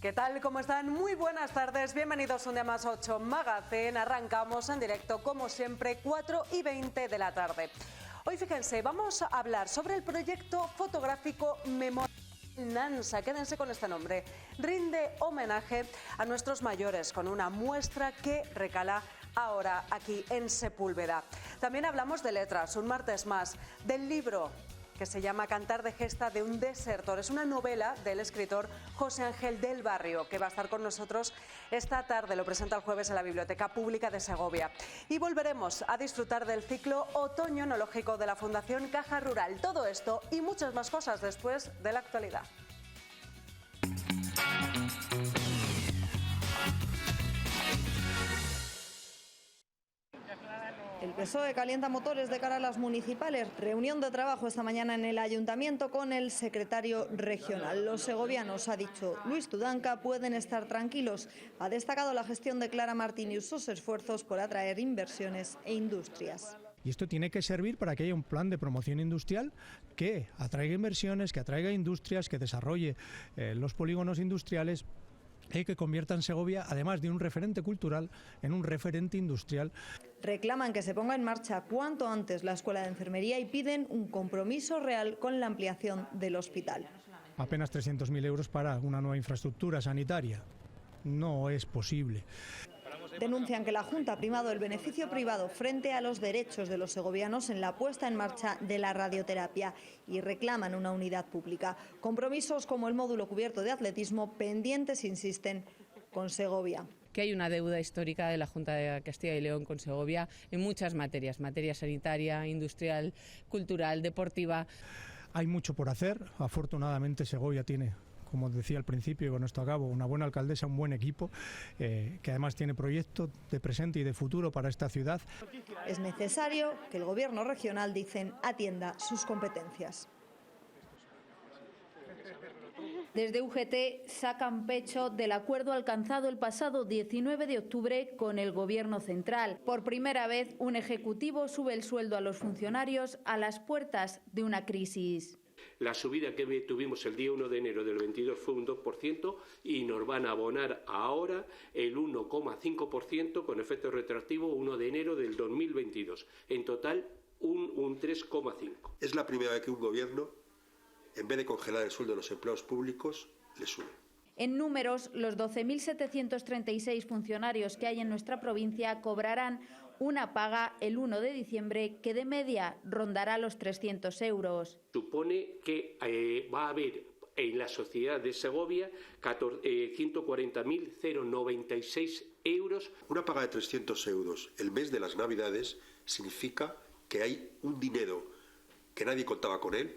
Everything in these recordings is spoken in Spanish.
¿Qué tal? ¿Cómo están? Muy buenas tardes. Bienvenidos un día más a 8 Magazine. Arrancamos en directo, como siempre, 4:20 de la tarde. Hoy, fíjense, vamos a hablar sobre el proyecto fotográfico Memorial Nansa. Quédense con este nombre. Rinde homenaje a nuestros mayores con una muestra que recala ahora aquí en Sepúlveda. También hablamos de letras, un martes más, del libro que se llama Cantar de gesta de un desertor. Es una novela del escritor José Ángel del Barrio, que va a estar con nosotros esta tarde. Lo presenta el jueves en la Biblioteca Pública de Segovia. Y volveremos a disfrutar del ciclo Otoño Enológico de la Fundación Caja Rural. Todo esto y muchas más cosas después de la actualidad. El PSOE calienta motores de cara a las municipales. Reunión de trabajo esta mañana en el Ayuntamiento con el secretario regional. Los segovianos, ha dicho Luis Tudanca, pueden estar tranquilos. Ha destacado la gestión de Clara Martín y sus esfuerzos por atraer inversiones e industrias. Y esto tiene que servir para que haya un plan de promoción industrial que atraiga inversiones, que atraiga industrias, que desarrolle los polígonos industriales y que convierta en Segovia, además de un referente cultural, en un referente industrial. Reclaman que se ponga en marcha cuanto antes la Escuela de Enfermería y piden un compromiso real con la ampliación del hospital. Apenas 300.000 euros para una nueva infraestructura sanitaria. No es posible. Denuncian que la Junta ha primado el beneficio privado frente a los derechos de los segovianos en la puesta en marcha de la radioterapia y reclaman una unidad pública. Compromisos como el módulo cubierto de atletismo pendientes, insisten, con Segovia. Que hay una deuda histórica de la Junta de Castilla y León con Segovia en muchas materias, materia sanitaria, industrial, cultural, deportiva. Hay mucho por hacer. Afortunadamente Segovia tiene, como decía al principio y con esto acabo, una buena alcaldesa, un buen equipo, que además tiene proyectos de presente y de futuro para esta ciudad. Es necesario que el gobierno regional, dicen, atienda sus competencias. Desde UGT sacan pecho del acuerdo alcanzado el pasado 19 de octubre con el Gobierno central. Por primera vez, un ejecutivo sube el sueldo a los funcionarios a las puertas de una crisis. La subida que tuvimos el día 1 de enero del 22 fue un 2% y nos van a abonar ahora el 1,5% con efecto retroactivo 1 de enero del 2022. En total, un 3,5%. Es la primera vez que un gobierno, en vez de congelar el sueldo de los empleados públicos, le sube. En números, los 12.736 funcionarios que hay en nuestra provincia cobrarán una paga el 1 de diciembre que de media rondará los 300 euros. Supone que va a haber en la sociedad de Segovia 140.096 euros. Una paga de 300 euros el mes de las Navidades significa que hay un dinero que nadie contaba con él.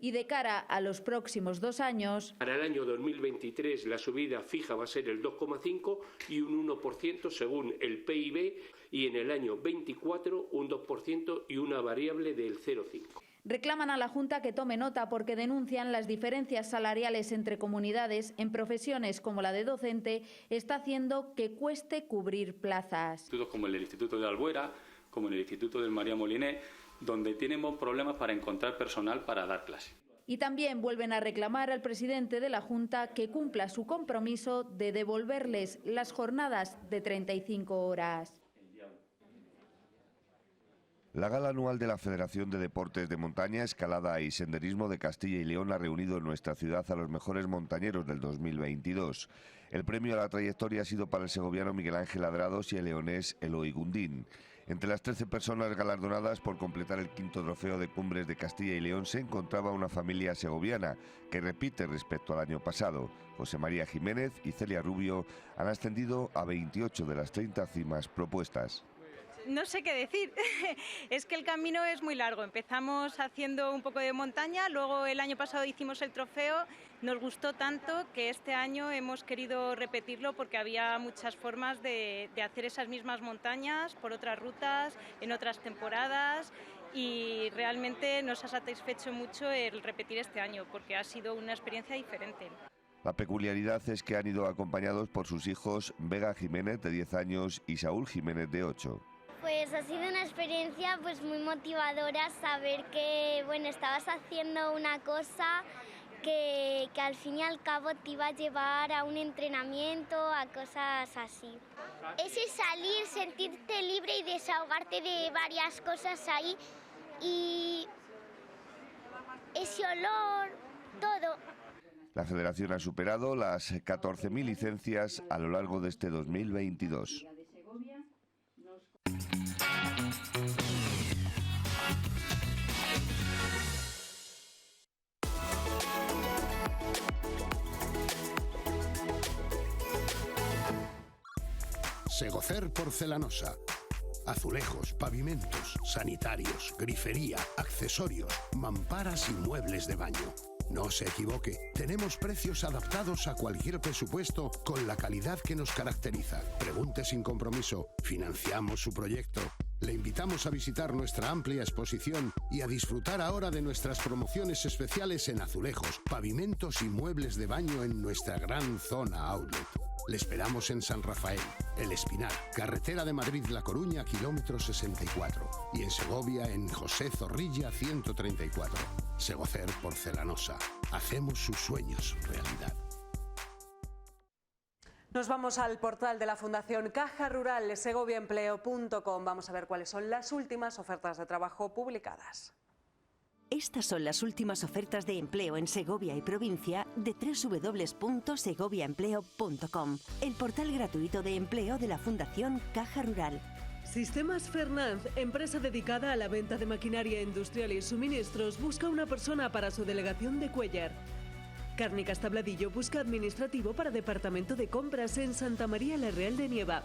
Y de cara a los próximos 2 años... Para el año 2023 la subida fija va a ser el 2,5% y un 1% según el PIB, y en el año 24 un 2% y una variable del 0,5%. Reclaman a la Junta que tome nota porque denuncian las diferencias salariales entre comunidades en profesiones como la de docente, está haciendo que cueste cubrir plazas. Institutos como el Instituto de Albuera, como en el Instituto del María Moliné, donde tenemos problemas para encontrar personal para dar clase. Y también vuelven a reclamar al presidente de la Junta que cumpla su compromiso de devolverles las jornadas de 35 horas. La gala anual de la Federación de Deportes de Montaña, Escalada y Senderismo de Castilla y León ha reunido en nuestra ciudad a los mejores montañeros del 2022. El premio a la trayectoria ha sido para el segoviano Miguel Ángel Adrados y el leonés Eloy Gundín. Entre las 13 personas galardonadas por completar el 5º trofeo de Cumbres de Castilla y León se encontraba una familia segoviana que repite respecto al año pasado. José María Jiménez y Celia Rubio han ascendido a 28 de las 30 cimas propuestas. No sé qué decir, es que el camino es muy largo. Empezamos haciendo un poco de montaña, luego el año pasado hicimos el trofeo, nos gustó tanto que este año hemos querido repetirlo porque había muchas formas de hacer esas mismas montañas por otras rutas, en otras temporadas, y realmente nos ha satisfecho mucho el repetir este año porque ha sido una experiencia diferente. La peculiaridad es que han ido acompañados por sus hijos Vega Jiménez, de 10 años, y Saúl Jiménez, de 8. Pues ha sido una experiencia muy motivadora saber que estabas haciendo una cosa que al fin y al cabo te iba a llevar a un entrenamiento, a cosas así. Ese salir, sentirte libre y desahogarte de varias cosas ahí, y ese olor, todo. La Federación ha superado las 14.000 licencias a lo largo de este 2022. Segocer Porcelanosa. Azulejos, pavimentos, sanitarios, grifería, accesorios, mamparas y muebles de baño. No se equivoque, tenemos precios adaptados a cualquier presupuesto con la calidad que nos caracteriza. Pregunte sin compromiso, financiamos su proyecto. Le invitamos a visitar nuestra amplia exposición y a disfrutar ahora de nuestras promociones especiales en azulejos, pavimentos y muebles de baño en nuestra gran zona outlet. Le esperamos en San Rafael, El Espinar, carretera de Madrid-La Coruña, kilómetro 64. Y en Segovia, en José Zorrilla, 134. Segocer Porcelanosa. Hacemos sus sueños realidad. Nos vamos al portal de la Fundación Caja Rural, segoviaempleo.com. Vamos a ver cuáles son las últimas ofertas de trabajo publicadas. Estas son las últimas ofertas de empleo en Segovia y provincia de www.segoviaempleo.com, el portal gratuito de empleo de la Fundación Caja Rural. Sistemas Fernández, empresa dedicada a la venta de maquinaria industrial y suministros, busca una persona para su delegación de Cuéllar. Cárnicas Tabladillo busca administrativo para departamento de compras en Santa María la Real de Nieva.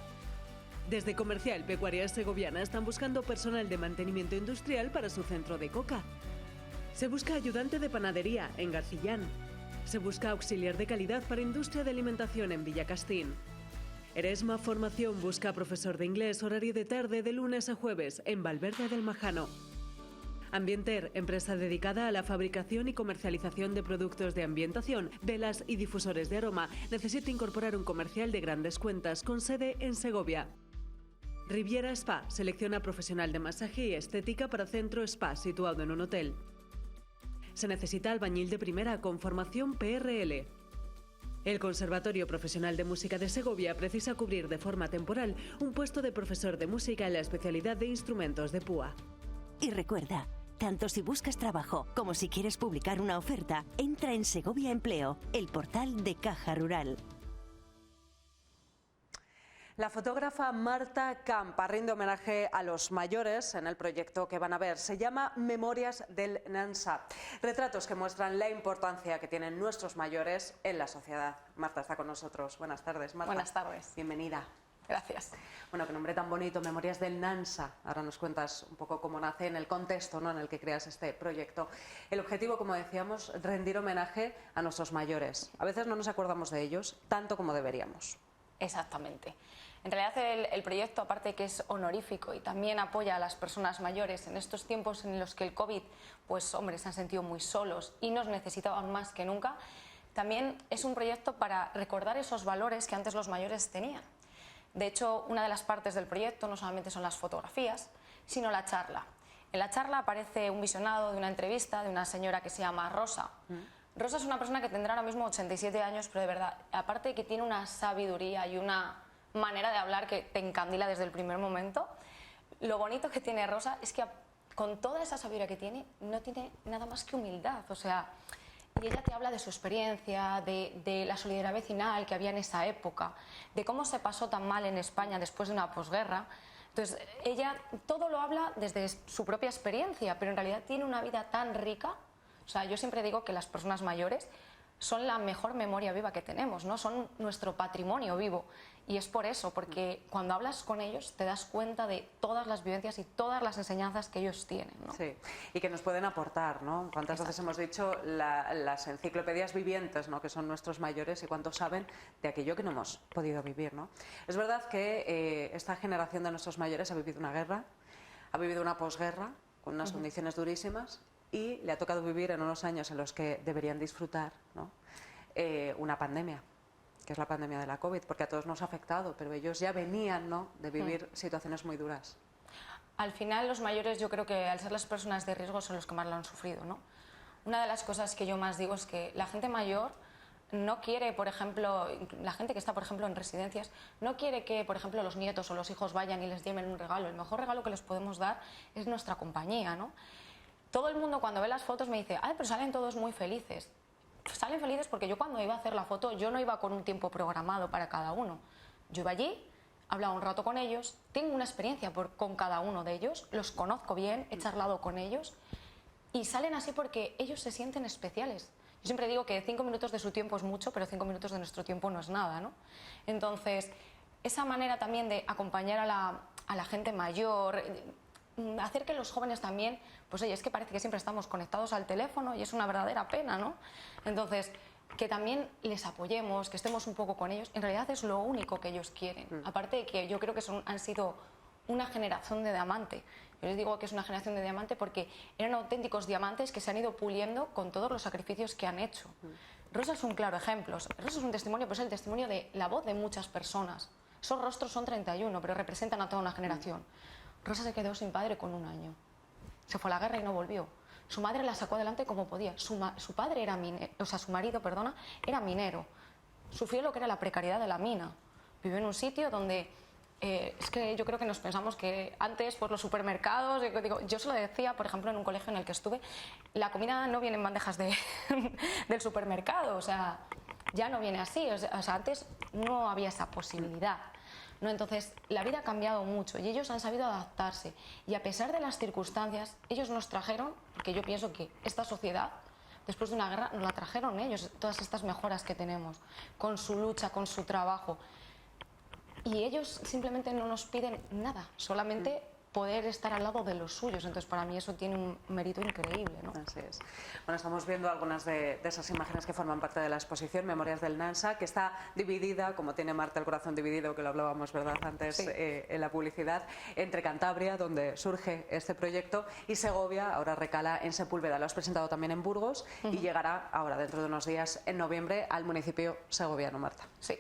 Desde Comercial Pecuarias Segoviana están buscando personal de mantenimiento industrial para su centro de coca. Se busca ayudante de panadería en Garcillán. Se busca auxiliar de calidad para industria de alimentación en Villacastín. Eresma Formación busca profesor de inglés, horario de tarde de lunes a jueves en Valverde del Majano. Ambienter, empresa dedicada a la fabricación y comercialización de productos de ambientación, velas y difusores de aroma, necesita incorporar un comercial de grandes cuentas con sede en Segovia. Riviera Spa, selecciona profesional de masaje y estética para centro spa situado en un hotel. Se necesita albañil de primera con formación PRL. El Conservatorio Profesional de Música de Segovia precisa cubrir de forma temporal un puesto de profesor de música en la especialidad de instrumentos de púa. Y recuerda, tanto si buscas trabajo como si quieres publicar una oferta, entra en Segovia Empleo, el portal de Caja Rural. La fotógrafa Marta Campa rinde homenaje a los mayores en el proyecto que van a ver. Se llama Memorias del Nansa. Retratos que muestran la importancia que tienen nuestros mayores en la sociedad. Marta está con nosotros. Buenas tardes, Marta. Buenas tardes. Bienvenida. Gracias. Bueno, qué nombre tan bonito, Memorias del Nansa. Ahora nos cuentas un poco cómo nace en el contexto, ¿no?, en el que creas este proyecto. El objetivo, como decíamos, rendir homenaje a nuestros mayores. A veces no nos acordamos de ellos tanto como deberíamos. Exactamente. En realidad el proyecto, aparte de que es honorífico y también apoya a las personas mayores en estos tiempos en los que el COVID, pues hombre, se han sentido muy solos y nos necesitaban más que nunca, también es un proyecto para recordar esos valores que antes los mayores tenían. De hecho, una de las partes del proyecto no solamente son las fotografías, sino la charla. En la charla aparece un visionado de una entrevista de una señora que se llama Rosa. Rosa es una persona que tendrá ahora mismo 87 años, pero de verdad, aparte de que tiene una sabiduría y una manera de hablar que te encandila desde el primer momento, lo bonito que tiene Rosa es que con toda esa sabiduría que tiene, no tiene nada más que humildad. O sea, y ella te habla de su experiencia, de la solidaridad vecinal que había en esa época, de cómo se pasó tan mal en España después de una posguerra. Entonces, ella todo lo habla desde su propia experiencia, pero en realidad tiene una vida tan rica. O sea, yo siempre digo que las personas mayores son la mejor memoria viva que tenemos, ¿no? Son nuestro patrimonio vivo. Y es por eso, porque cuando hablas con ellos te das cuenta de todas las vivencias y todas las enseñanzas que ellos tienen, ¿no? Sí, y que nos pueden aportar, ¿no? ¿Cuántas veces hemos dicho las enciclopedias vivientes, ¿no?, que son nuestros mayores, y cuánto saben de aquello que no hemos podido vivir, ¿no? Es verdad que esta generación de nuestros mayores ha vivido una guerra, ha vivido una posguerra con unas condiciones durísimas, y le ha tocado vivir en unos años en los que deberían disfrutar, ¿no?, una pandemia, que es la pandemia de la COVID, porque a todos nos ha afectado, pero ellos ya venían, ¿no?, de vivir situaciones muy duras. Al final los mayores, yo creo que al ser las personas de riesgo son los que más lo han sufrido, ¿no? una de las cosas que yo más digo es que la gente mayor no quiere, por ejemplo, la gente que está, por ejemplo, en residencias, no quiere que, por ejemplo, los nietos o los hijos vayan y les lleven un regalo. El mejor regalo que les podemos dar es nuestra compañía, ¿no? Todo el mundo cuando ve las fotos me dice, ay, pero salen todos muy felices. Salen felices porque yo cuando iba a hacer la foto, yo no iba con un tiempo programado para cada uno. Yo iba allí, hablaba un rato con ellos, tengo una experiencia con cada uno de ellos, los conozco bien, he charlado con ellos y salen así porque ellos se sienten especiales. Yo siempre digo que 5 minutos de su tiempo es mucho, pero 5 minutos de nuestro tiempo no es nada, ¿no? Entonces, esa manera también de acompañar a la gente mayor, hacer que los jóvenes también, pues oye, es que parece que siempre estamos conectados al teléfono y es una verdadera pena, ¿no? Entonces, que también les apoyemos, que estemos un poco con ellos, en realidad es lo único que ellos quieren. Aparte de que yo creo que han sido una generación de diamante. Yo les digo que es una generación de diamante porque eran auténticos diamantes que se han ido puliendo con todos los sacrificios que han hecho. Rosa es un claro ejemplo. Rosa es un testimonio, pues es el testimonio de la voz de muchas personas. Esos rostros son 31, pero representan a toda una generación. Rosa se quedó sin padre con 1 año. Se fue a la guerra y no volvió. Su madre la sacó adelante como podía. Su padre era minero, o sea, su marido, perdona, era minero. Sufrió lo que era la precariedad de la mina. Vivió en un sitio donde es que yo creo que nos pensamos que antes pues los supermercados, yo se lo decía, por ejemplo, en un colegio en el que estuve, la comida no viene en bandejas del supermercado, o sea, ya no viene así, o sea, antes no había esa posibilidad. ¿No? Entonces, la vida ha cambiado mucho y ellos han sabido adaptarse. Y a pesar de las circunstancias, ellos nos trajeron, porque yo pienso que esta sociedad, después de una guerra, nos la trajeron ellos, todas estas mejoras que tenemos, con su lucha, con su trabajo. Y ellos simplemente no nos piden nada, solamente poder estar al lado de los suyos. Entonces, para mí eso tiene un mérito increíble, ¿no? Así es. Bueno, estamos viendo algunas de esas imágenes que forman parte de la exposición, Memorias del Nansa, que está dividida, como tiene Marta el corazón dividido, que lo hablábamos, ¿verdad?, antes sí. En la publicidad, entre Cantabria, donde surge este proyecto, y Segovia, ahora recala en Sepúlveda. Lo has presentado también en Burgos y llegará ahora, dentro de unos días, en noviembre, al municipio segoviano, Marta. Sí.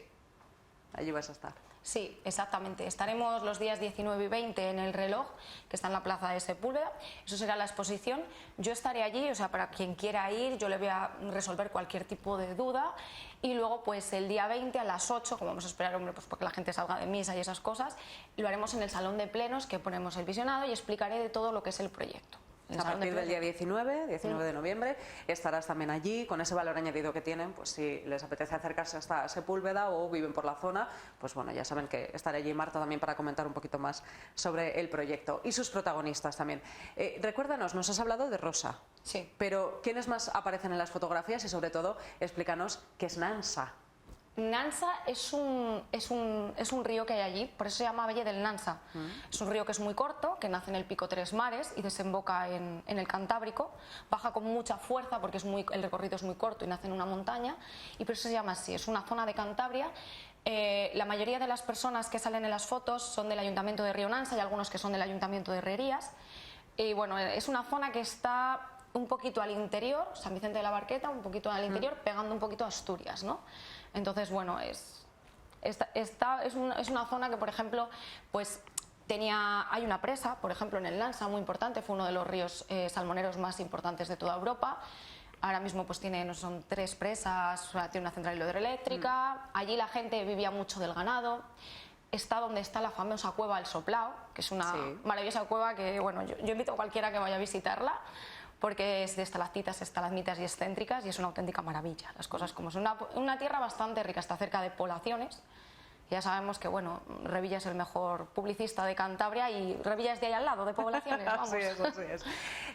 Allí vas a estar. Sí, exactamente. Estaremos los días 19 y 20 en el Reloj, que está en la plaza de Sepúlveda. Eso será la exposición. Yo estaré allí, o sea, para quien quiera ir, yo le voy a resolver cualquier tipo de duda. Y luego, pues el día 20 a las 8, como vamos a esperar, hombre, pues porque la gente salga de misa y esas cosas, lo haremos en el salón de plenos, que ponemos el visionado y explicaré de todo lo que es el proyecto. A partir del día 19 de noviembre estarás también allí con ese valor añadido que tienen, pues si les apetece acercarse hasta Sepúlveda o viven por la zona, pues bueno, ya saben que estaré allí Marta también para comentar un poquito más sobre el proyecto y sus protagonistas también. Recuérdanos, nos has hablado de Rosa, sí, pero ¿quiénes más aparecen en las fotografías? Y sobre todo, explícanos qué es Nansa. Nansa es un río que hay allí, por eso se llama Valle del Nansa. Es un río que es muy corto, que nace en el pico Tres Mares y desemboca en el Cantábrico. Baja con mucha fuerza porque el recorrido es muy corto y nace en una montaña, y por eso se llama así. Es una zona de Cantabria. La mayoría de las personas que salen en las fotos son del Ayuntamiento de Río Nansa y algunos que son del Ayuntamiento de Herrerías. Y bueno, es una zona que está un poquito al interior, San Vicente de la Barqueta, un poquito al interior, pegando un poquito a Asturias, ¿no? Entonces, bueno, es una zona que, por ejemplo, pues hay una presa, por ejemplo, en el Nansa, muy importante, fue uno de los ríos salmoneros más importantes de toda Europa. Ahora mismo pues son 3 presas, tiene una central hidroeléctrica. Allí la gente vivía mucho del ganado. Está donde está la famosa cueva El Soplao, que es una maravillosa cueva que, bueno, yo invito a cualquiera que vaya a visitarla, porque es de estalactitas, estalagmitas y excéntricas y es una auténtica maravilla. Las cosas como son. Una tierra bastante rica, está cerca de poblaciones. Ya sabemos que, bueno, Revilla es el mejor publicista de Cantabria y Revilla es de ahí al lado, de poblaciones, vamos. Así es.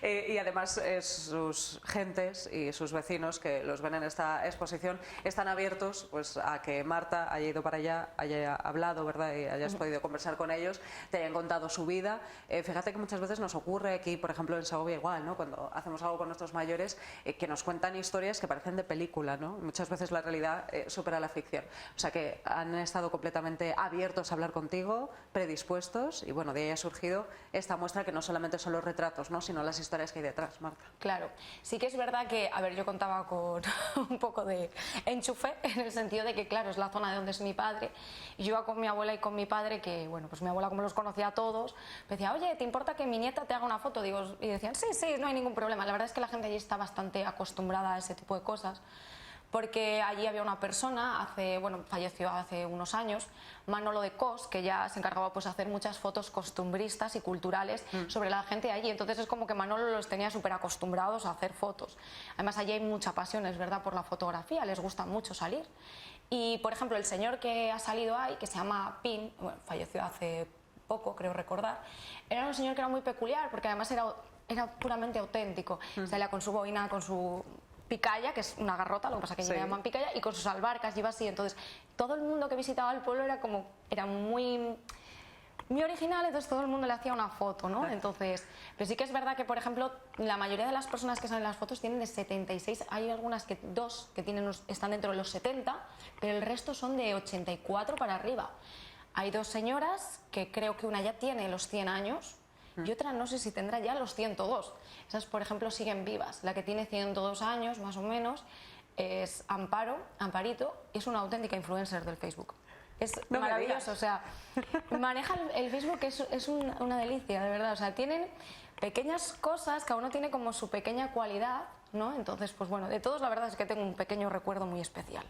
Y además sus gentes y sus vecinos que los ven en esta exposición están abiertos pues a que Marta haya ido para allá, haya hablado, ¿verdad?, y hayas podido conversar con ellos, te hayan contado su vida. Fíjate que muchas veces nos ocurre aquí, por ejemplo, en Segovia igual, ¿no?, cuando hacemos algo con nuestros mayores, que nos cuentan historias que parecen de película, ¿no? Muchas veces la realidad supera la ficción. O sea que han estado completamente abiertos a hablar contigo, predispuestos, y bueno, de ahí ha surgido esta muestra que no solamente son los retratos, ¿no?, sino las historias que hay detrás, Marta. Claro, sí que es verdad que, a ver, yo contaba con un poco de enchufe, en el sentido de que, claro, es la zona de donde es mi padre, y yo iba con mi abuela y con mi padre, que, bueno, pues mi abuela, como los conocía a todos, me decía, oye, ¿te importa que mi nieta te haga una foto? Digo, y decían, sí, sí, no hay ningún problema. La verdad es que la gente allí está bastante acostumbrada a ese tipo de cosas, porque allí había una persona, falleció hace unos años, Manolo de Cos, que ya se encargaba pues de hacer muchas fotos costumbristas y culturales sobre la gente allí. Entonces es como que Manolo los tenía súper acostumbrados a hacer fotos. Además allí hay mucha pasión, es verdad, por la fotografía, les gusta mucho salir. Y por ejemplo el señor que ha salido ahí, que se llama Pin, bueno, falleció hace poco, creo recordar, era un señor que era muy peculiar, porque además era puramente auténtico. Salía con su boina, con su picaya, que es una garrota, lo que pasa que le llaman picaya, y con sus albarcas, iba así. Entonces todo el mundo que visitaba el pueblo era muy original, entonces todo el mundo le hacía una foto, ¿no? Entonces, pero sí que es verdad que, por ejemplo, la mayoría de las personas que salen en las fotos tienen de 76, hay algunas que están dentro de los 70, pero el resto son de 84 para arriba. Hay dos señoras que creo que una ya tiene los 100 años y otra no sé si tendrá ya los 102. Esas, por ejemplo, siguen vivas. La que tiene 102 años, más o menos, es Amparito, y es una auténtica influencer del Facebook. Es maravilloso, o sea, maneja el Facebook, es una delicia, de verdad. O sea, tienen pequeñas cosas, cada uno tiene como su pequeña cualidad, ¿no? Entonces, pues bueno, de todos la verdad es que tengo un pequeño recuerdo muy especial.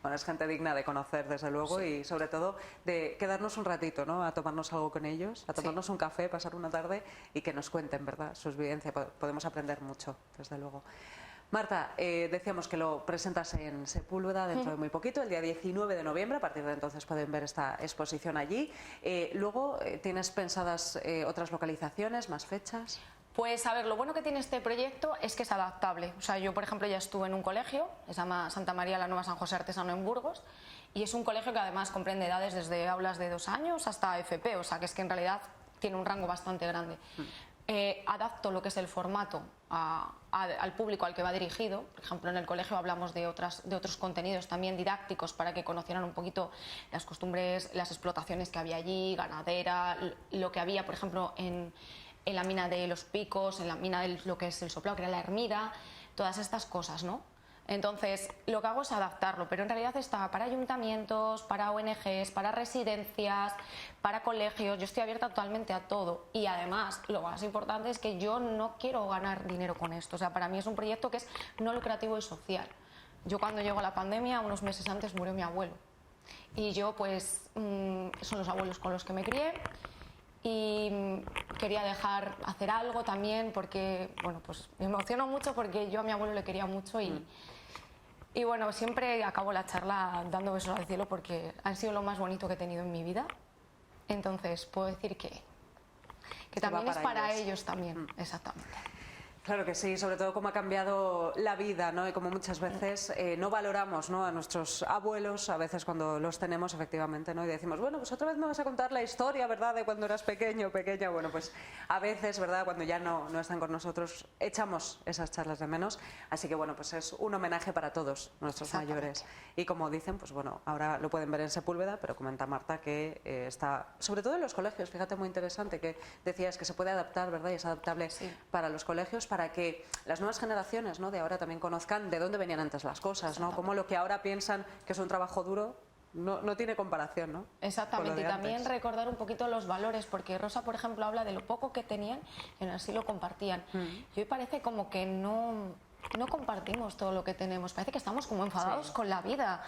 Bueno, es gente digna de conocer, desde luego, y sobre todo de quedarnos un ratito, ¿no?, a tomarnos algo con ellos, a tomarnos un café, pasar una tarde y que nos cuenten, ¿verdad?, sus vivencias. Podemos aprender mucho, desde luego. Marta, decíamos que lo presentas en Sepúlveda dentro de muy poquito, el día 19 de noviembre, a partir de entonces pueden ver esta exposición allí. Luego, ¿tienes pensadas otras localizaciones, más fechas? Pues a ver, lo bueno que tiene este proyecto es que es adaptable. O sea, yo por ejemplo ya estuve en un colegio, se llama Santa María la Nueva San José Artesano en Burgos, y es un colegio que además comprende edades desde aulas de 2 años hasta FP, o sea que es que en realidad tiene un rango bastante grande. Adapto lo que es el formato al público al que va dirigido. Por ejemplo, en el colegio hablamos de otros contenidos también didácticos para que conocieran un poquito las costumbres, las explotaciones que había allí, ganadera, lo que había, por ejemplo, en la mina de Los Picos, en la mina de lo que es el Soplao, que era la Ermida, todas estas cosas, ¿no? Entonces, lo que hago es adaptarlo, pero en realidad está para ayuntamientos, para ONGs, para residencias, para colegios. Yo estoy abierta totalmente a todo, y además, lo más importante es que yo no quiero ganar dinero con esto. O sea, para mí es un proyecto que es no lucrativo y social. Yo cuando llegó la pandemia, unos meses antes murió mi abuelo, y yo pues son los abuelos con los que me crié, y quería hacer algo también porque, bueno, pues me emociono mucho porque yo a mi abuelo le quería mucho y bueno, siempre acabo la charla dando besos al cielo porque han sido lo más bonito que he tenido en mi vida. Entonces puedo decir que también es para ellos también, exactamente. Claro que sí, sobre todo cómo ha cambiado la vida, ¿no? Y como muchas veces no valoramos, ¿no?, a nuestros abuelos, a veces cuando los tenemos efectivamente, ¿no?, y decimos, bueno, pues otra vez me vas a contar la historia, ¿verdad?, de cuando eras pequeño o pequeña. Bueno, pues a veces, ¿verdad?, cuando ya no están con nosotros, echamos esas charlas de menos. Así que bueno, pues es un homenaje para todos nuestros mayores. Y como dicen, pues bueno, ahora lo pueden ver en Sepúlveda, pero comenta Marta que está, sobre todo en los colegios, fíjate, muy interesante, que decías que se puede adaptar, ¿verdad?, y es adaptable para los colegios, para que las nuevas generaciones, ¿no?, de ahora también conozcan de dónde venían antes las cosas, ¿no?, cómo lo que ahora piensan que es un trabajo duro no tiene comparación, ¿no? Exactamente, y también recordar un poquito los valores, porque Rosa, por ejemplo, habla de lo poco que tenían y aún así lo compartían. Y hoy parece como que no compartimos todo lo que tenemos, parece que estamos como enfadados con la vida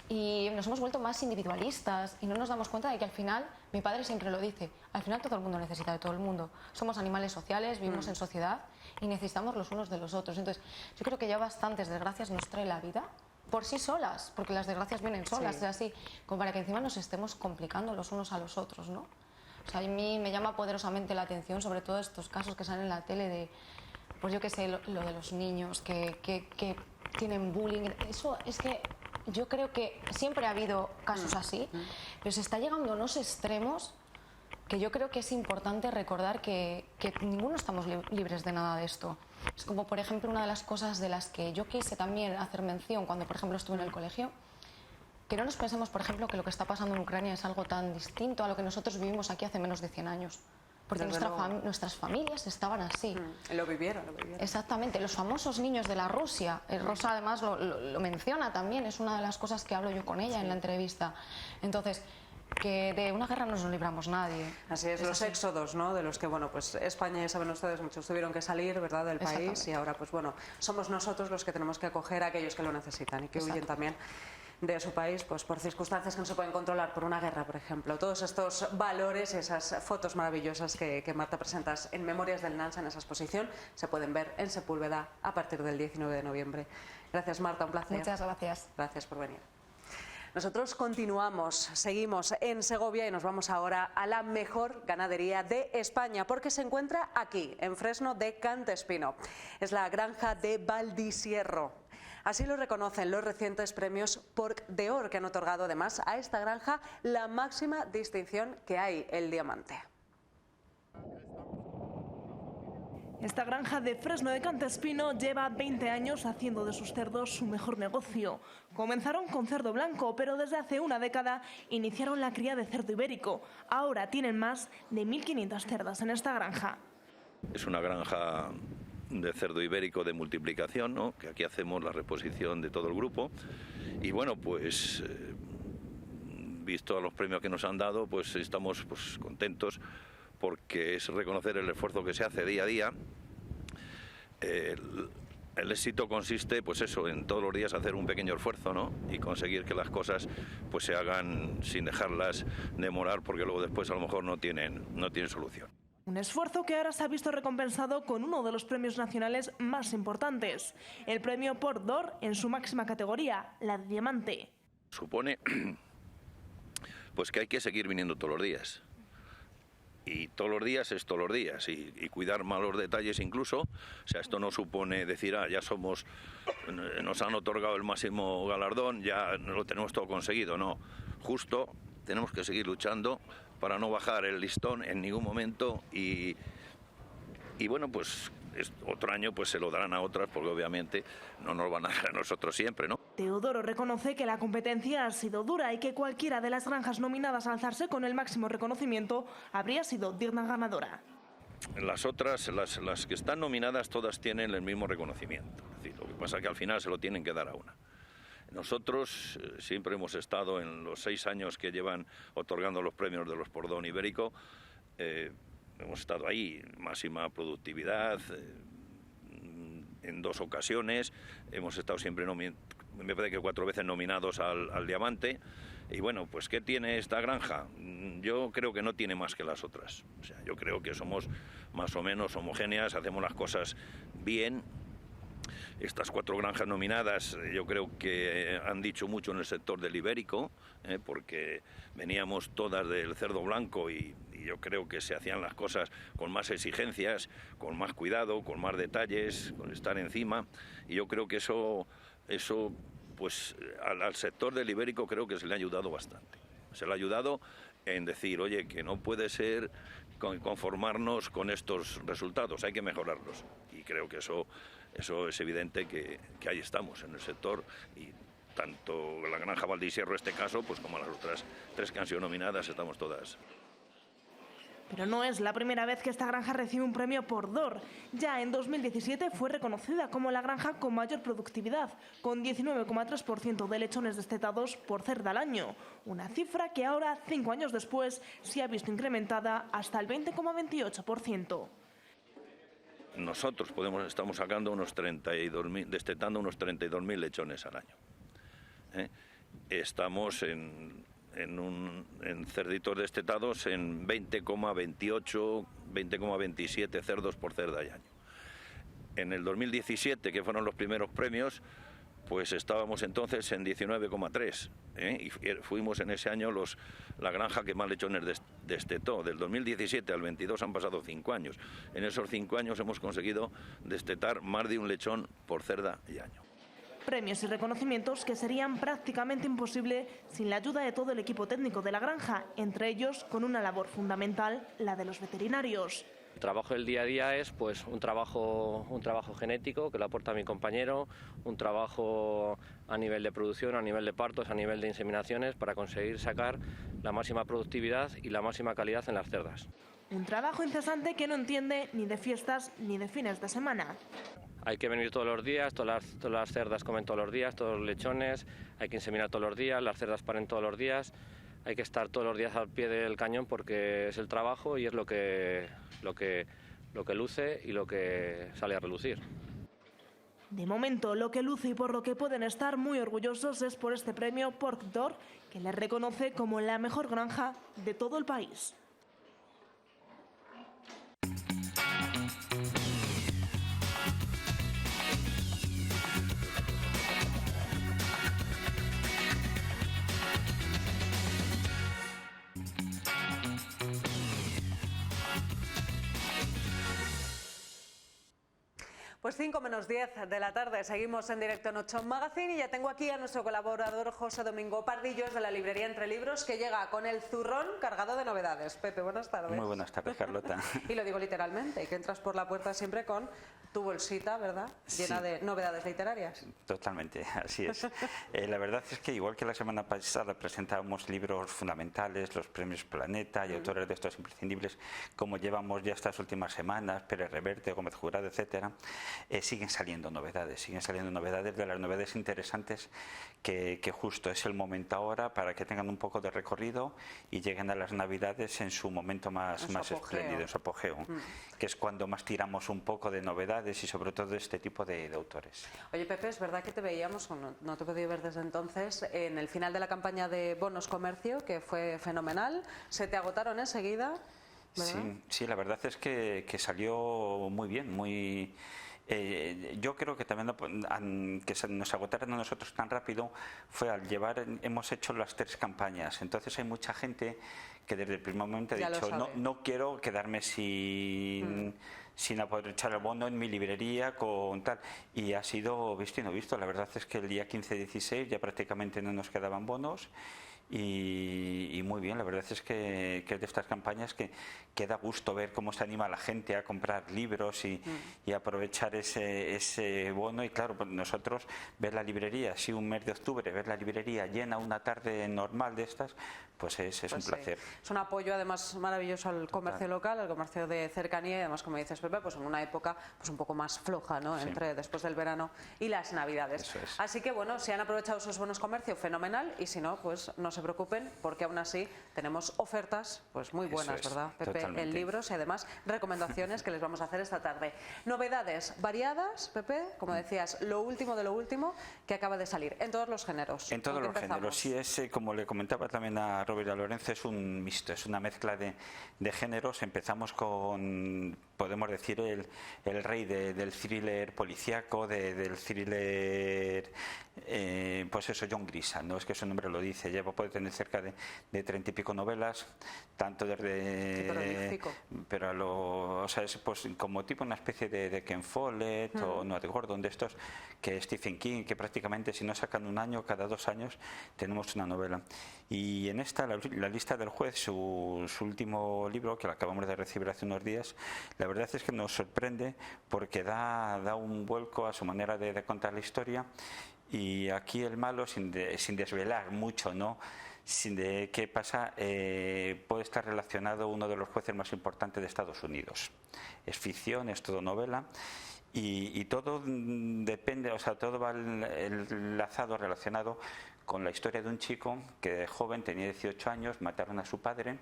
y nos hemos vuelto más individualistas y no nos damos cuenta de que al final, mi padre siempre lo dice, al final todo el mundo necesita de todo el mundo, somos animales sociales, vivimos en sociedad y necesitamos los unos de los otros. Entonces yo creo que ya bastantes desgracias nos trae la vida por sí solas, porque las desgracias vienen solas, es así, como para que encima nos estemos complicando los unos a los otros, ¿no? O sea, a mí me llama poderosamente la atención, sobre todo estos casos que salen en la tele de, pues yo qué sé, lo de los niños que tienen bullying. Eso es que yo creo que siempre ha habido casos así, pero se está llegando a unos extremos que yo creo que es importante recordar que ninguno estamos libres de nada de esto. Es como, por ejemplo, una de las cosas de las que yo quise también hacer mención cuando, por ejemplo, estuve en el colegio, que no nos pensemos, por ejemplo, que lo que está pasando en Ucrania es algo tan distinto a lo que nosotros vivimos aquí hace menos de 100 años. Porque nuestras familias estaban así. Lo vivieron. Exactamente. Los famosos niños de la Rusia. Rosa además lo menciona también. Es una de las cosas que hablo yo con ella en la entrevista. Entonces, que de una guerra no nos libramos nadie. Así es, los éxodos, ¿no? De los que, bueno, pues España, ya saben ustedes, muchos tuvieron que salir, ¿verdad?, del país, y ahora, pues bueno, somos nosotros los que tenemos que acoger a aquellos que lo necesitan y que huyen también de su país, pues por circunstancias que no se pueden controlar, por una guerra, por ejemplo. Todos estos valores, esas fotos maravillosas que Marta presentas en Memorias del Nansa, en esa exposición, se pueden ver en Sepúlveda a partir del 19 de noviembre. Gracias, Marta, un placer. Muchas gracias. Gracias por venir. Nosotros continuamos, seguimos en Segovia y nos vamos ahora a la mejor ganadería de España, porque se encuentra aquí, en Fresno de Cantespino. Es la granja de Valdisierro. Así lo reconocen los recientes premios Porc d'Or, que han otorgado además a esta granja la máxima distinción que hay, el diamante. Esta granja de Fresno de Cantespino lleva 20 años haciendo de sus cerdos su mejor negocio. Comenzaron con cerdo blanco, pero desde hace una década iniciaron la cría de cerdo ibérico. Ahora tienen más de 1.500 cerdas en esta granja. Es una granja de cerdo ibérico de multiplicación, ¿no?, que aquí hacemos la reposición de todo el grupo. Y bueno, pues visto a los premios que nos han dado, pues estamos contentos, porque es reconocer el esfuerzo que se hace día a día. El éxito consiste, pues eso, en todos los días hacer un pequeño esfuerzo, ¿no?, y conseguir que las cosas pues se hagan sin dejarlas demorar, porque luego después a lo mejor no tienen solución. Un esfuerzo que ahora se ha visto recompensado con uno de los premios nacionales más importantes, el premio Porc d'Or en su máxima categoría, la de diamante. Supone pues que hay que seguir viniendo todos los días. Y todos los días es todos los días, y cuidar más los detalles incluso. O sea, esto no supone decir, ya nos han otorgado el máximo galardón, ya lo tenemos todo conseguido. No, justo tenemos que seguir luchando para no bajar el listón en ningún momento, y bueno, pues otro año pues se lo darán a otras, porque obviamente no nos van a dar a nosotros siempre, ¿no? Teodoro reconoce que la competencia ha sido dura y que cualquiera de las granjas nominadas a alzarse con el máximo reconocimiento habría sido digna ganadora. Las otras, las que están nominadas, todas tienen el mismo reconocimiento. Es decir, lo que pasa es que al final se lo tienen que dar a una. Nosotros siempre hemos estado, en los 6 años que llevan otorgando los premios de los Porc d'Or ibérico, hemos estado ahí, máxima productividad, en 2 ocasiones, hemos estado siempre, me parece que 4 veces nominados al diamante. Y bueno, pues ¿qué tiene esta granja? Yo creo que no tiene más que las otras. O sea, yo creo que somos más o menos homogéneas, hacemos las cosas bien. Estas 4 granjas nominadas yo creo que han dicho mucho en el sector del ibérico, porque veníamos todas del cerdo blanco y yo creo que se hacían las cosas con más exigencias, con más cuidado, con más detalles, con estar encima, y yo creo que eso pues al sector del ibérico creo que se le ha ayudado bastante. Se le ha ayudado en decir, oye, que no puede ser conformarnos con estos resultados, hay que mejorarlos, y creo que eso es evidente que ahí estamos en el sector, y tanto la granja Valdisierro, en este caso, pues como las otras 3 que han sido nominadas, estamos todas. Pero no es la primera vez que esta granja recibe un premio Porc d'Or. Ya en 2017 fue reconocida como la granja con mayor productividad, con 19,3% de lechones destetados por cerda al año, una cifra que ahora, 5 años después, se ha visto incrementada hasta el 20,28%. Nosotros estamos sacando destetando unos 32.000 lechones al año. Estamos en cerditos destetados en 20,28, 20,27 cerdos por cerda y año. En el 2017, que fueron los primeros premios, pues estábamos entonces en 19,3, y fuimos en ese año la granja que más lechones destetó. Del 2017 al 22 han pasado 5 años. En esos 5 años hemos conseguido destetar más de un lechón por cerda y año. Premios y reconocimientos que serían prácticamente imposibles sin la ayuda de todo el equipo técnico de la granja, entre ellos con una labor fundamental, la de los veterinarios. El trabajo del día a día es pues un trabajo genético que lo aporta mi compañero, un trabajo a nivel de producción, a nivel de partos, a nivel de inseminaciones para conseguir sacar la máxima productividad y la máxima calidad en las cerdas. Un trabajo incesante que no entiende ni de fiestas ni de fines de semana. Hay que venir todos los días, todas las cerdas comen todos los días, todos los lechones, hay que inseminar todos los días, las cerdas paren todos los días, hay que estar todos los días al pie del cañón porque es el trabajo y es lo que luce y lo que sale a relucir. De momento, lo que luce y por lo que pueden estar muy orgullosos es por este premio Pork Door, que les reconoce como la mejor granja de todo el país. Pues 5 menos 10 de la tarde, seguimos en directo en 8 Magazine y ya tengo aquí a nuestro colaborador José Domingo Pardillos de la librería Entre Libros, que llega con el zurrón cargado de novedades. Pepe, buenas tardes. Muy buenas tardes, Carlota. Y lo digo literalmente, que entras por la puerta siempre con tu bolsita, ¿verdad? Llena Sí. de novedades literarias. Totalmente, así es. La verdad es que igual que la semana pasada presentábamos libros fundamentales, los premios Planeta y autores de estos imprescindibles, como llevamos ya estas últimas semanas, Pérez Reverte, Gómez Jurado, etcétera, siguen saliendo novedades de las novedades interesantes que justo es el momento ahora para que tengan un poco de recorrido y lleguen a las Navidades en su momento más espléndido, en su apogeo, que es cuando más tiramos un poco de novedades y sobre todo de este tipo de autores. Oye, Pepe, es verdad que te veíamos, no te he podido ver desde entonces, en el final de la campaña de Bonos Comercio, que fue fenomenal, se te agotaron enseguida, ¿verdad? Sí, la verdad es que salió muy bien, muy... yo creo que también que nos agotaran a nosotros tan rápido fue al hemos hecho las 3 campañas, entonces hay mucha gente que desde el primer momento ha dicho no quiero quedarme sin aprovechar el bono en mi librería con tal, y ha sido visto y no visto. La verdad es que el día 15-16 ya prácticamente no nos quedaban bonos. Y muy bien, la verdad es que es de estas campañas que da gusto ver cómo se anima la gente a comprar libros y aprovechar ese bono. Y claro, pues nosotros ver la librería, si un mes de octubre, ver la librería llena una tarde normal de estas, pues es un placer. Es un apoyo además maravilloso al comercio local, al comercio de cercanía y además, como dices, Pepe, pues en una época pues un poco más floja, ¿no? Entre después del verano y las Navidades. Eso es. Así que bueno, si han aprovechado esos bonos comercio, fenomenal, y si no, pues no se preocupen porque aún así tenemos ofertas pues muy buenas, ¿verdad, Pepe? Totalmente. En libros y además recomendaciones que les vamos a hacer esta tarde. Novedades variadas, Pepe, como decías, lo último de lo último que acaba de salir en todos los géneros. En todos los géneros, sí, como le comentaba también a Robert y a Lorenzo, es un mixto, es una mezcla de géneros. Empezamos con, podemos decir, el rey del thriller policíaco, del thriller, pues eso, John Grisham, ¿no? Es que su nombre lo dice, puede tener cerca de 30 y pico novelas, tanto desde... pero o sea, es pues como tipo una especie de Ken Follett o Noah Gordon, de estos que Stephen King, que prácticamente si no sacan un año, cada 2 años tenemos una novela. Y en esta, la lista del juez, su último libro, que lo acabamos de recibir hace unos días, la verdad es que nos sorprende porque da un vuelco a su manera de contar la historia. Y aquí el malo, sin desvelar mucho, ¿no?, sin de qué pasa, puede estar relacionado uno de los jueces más importantes de Estados Unidos. Es ficción, es todo novela. Y todo depende, o sea, todo va enlazado, relacionado con la historia de un chico que de joven, tenía 18 años, mataron a su padre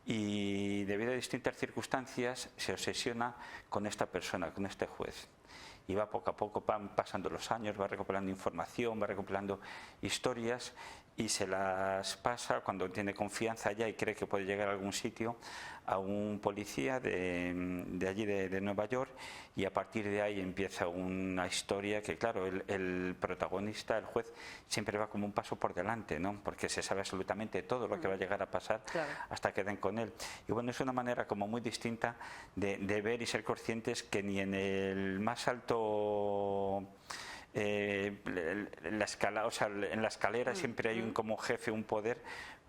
y debido a distintas circunstancias se obsesiona con esta persona, con este juez. Y va poco a poco, van pasando los años, va recopilando información, va recopilando historias y se las pasa cuando tiene confianza ya y cree que puede llegar a algún sitio a un policía de allí de Nueva York, y a partir de ahí empieza una historia que, claro, el protagonista, el juez, siempre va como un paso por delante, ¿no?, porque se sabe absolutamente todo lo que va a llegar a pasar hasta que den con él. Y bueno, es una manera como muy distinta de ver y ser conscientes que ni en el más alto... en la escalera siempre hay un como jefe, un poder,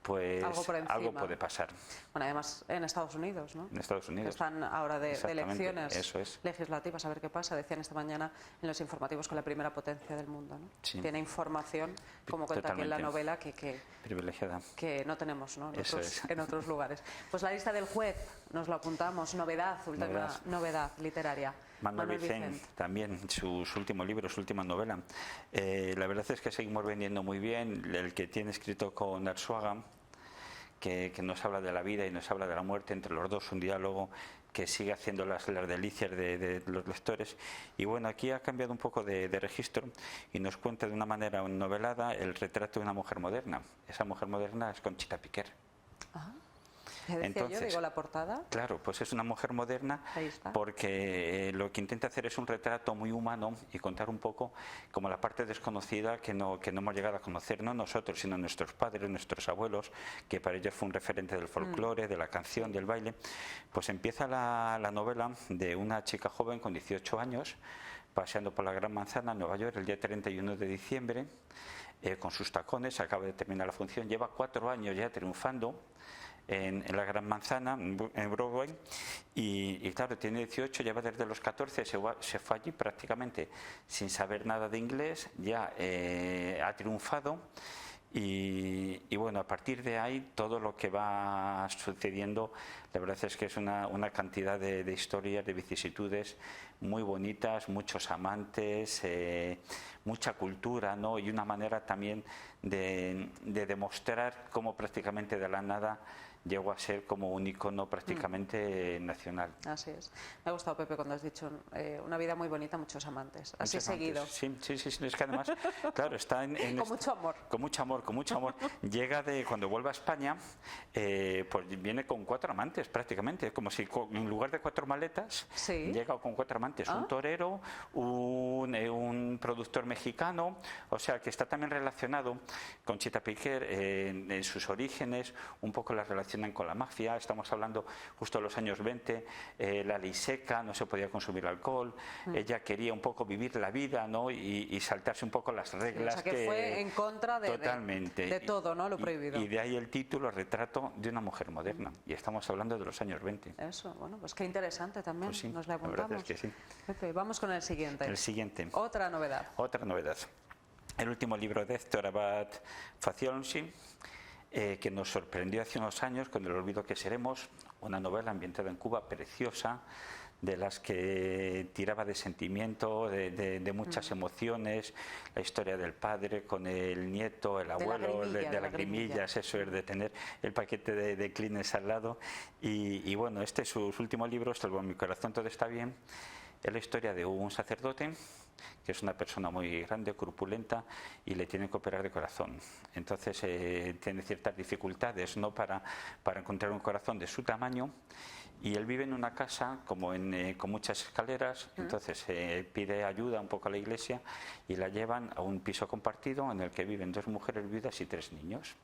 pues algo puede pasar. Bueno, además en Estados Unidos, ¿no? En Estados Unidos. Están ahora de elecciones eso es. legislativas, a ver qué pasa. Decían esta mañana en los informativos con la primera potencia del mundo, ¿no? Sí. Tiene información, como cuenta aquí en la novela, privilegiada, que no tenemos, ¿no? En otros lugares. Pues la lista del juez, nos lo apuntamos, última novedad literaria. Manuel Vicent, también su último libro, su última novela. La verdad es que seguimos vendiendo muy bien. El que tiene escrito con Arzuaga, que nos habla de la vida y nos habla de la muerte, entre los dos, un diálogo que sigue haciendo las delicias de los lectores. Y bueno, aquí ha cambiado un poco de registro y nos cuenta de una manera novelada el retrato de una mujer moderna. Esa mujer moderna es Conchita Piquer. Entonces, yo digo la portada. Claro, pues es una mujer moderna porque lo que intenta hacer es un retrato muy humano y contar un poco como la parte desconocida que no hemos llegado a conocer, no nosotros, sino nuestros padres, nuestros abuelos, que para ellos fue un referente del folclore, de la canción, del baile. Pues empieza la novela de una chica joven con 18 años, paseando por la Gran Manzana en Nueva York el día 31 de diciembre, con sus tacones, acaba de terminar la función, lleva 4 años ya triunfando en la Gran Manzana, en Broadway, y claro, tiene 18, lleva desde los 14, se fue allí prácticamente sin saber nada de inglés, ya ha triunfado. Y bueno, a partir de ahí todo lo que va sucediendo, la verdad es que es una cantidad de historias, de vicisitudes muy bonitas, muchos amantes, mucha cultura, ¿no? Y una manera también de demostrar cómo prácticamente de la nada llegó a ser como un icono prácticamente nacional. Así es. Me ha gustado, Pepe, cuando has dicho una vida muy bonita, muchos amantes. Así seguido. Sí, es que además, claro, está con mucho amor. Con mucho amor. Llega cuando vuelve a España, pues viene con 4 amantes prácticamente, como si en lugar de 4 maletas, llega con 4 amantes. Un torero, un productor mexicano, o sea, que está también relacionado con Conchita Piquer en sus orígenes, un poco la relación con la mafia. Estamos hablando justo de los años 20, la ley seca, no se podía consumir alcohol, ella quería un poco vivir la vida, ¿no? y saltarse un poco las reglas. O sea, que fue en contra de todo, ¿no? Lo prohibido. Y de ahí el título, Retrato de una mujer moderna. Y estamos hablando de los años 20. Eso, bueno, pues qué interesante también, pues sí, nos la apuntamos. La verdad es que sí. Pepe, vamos con el siguiente. El siguiente. Otra novedad. El último libro de Héctor Abad Faciolinski, que nos sorprendió hace unos años con El olvido que seremos, una novela ambientada en Cuba preciosa, de las que tiraba de sentimiento, de muchas emociones, la historia del padre con el nieto, el abuelo, de lagrimillas, eso es, de tener el paquete de Kleenex al lado. Y bueno, este es su último libro, Salvo en mi corazón todo está bien. Es la historia de un sacerdote que es una persona muy grande, corpulenta, y le tienen que operar de corazón. Entonces tiene ciertas dificultades, ¿no?, para encontrar un corazón de su tamaño, y él vive en una casa como con muchas escaleras. Entonces pide ayuda un poco a la iglesia y la llevan a un piso compartido en el que viven 2 mujeres viudas y 3 niños.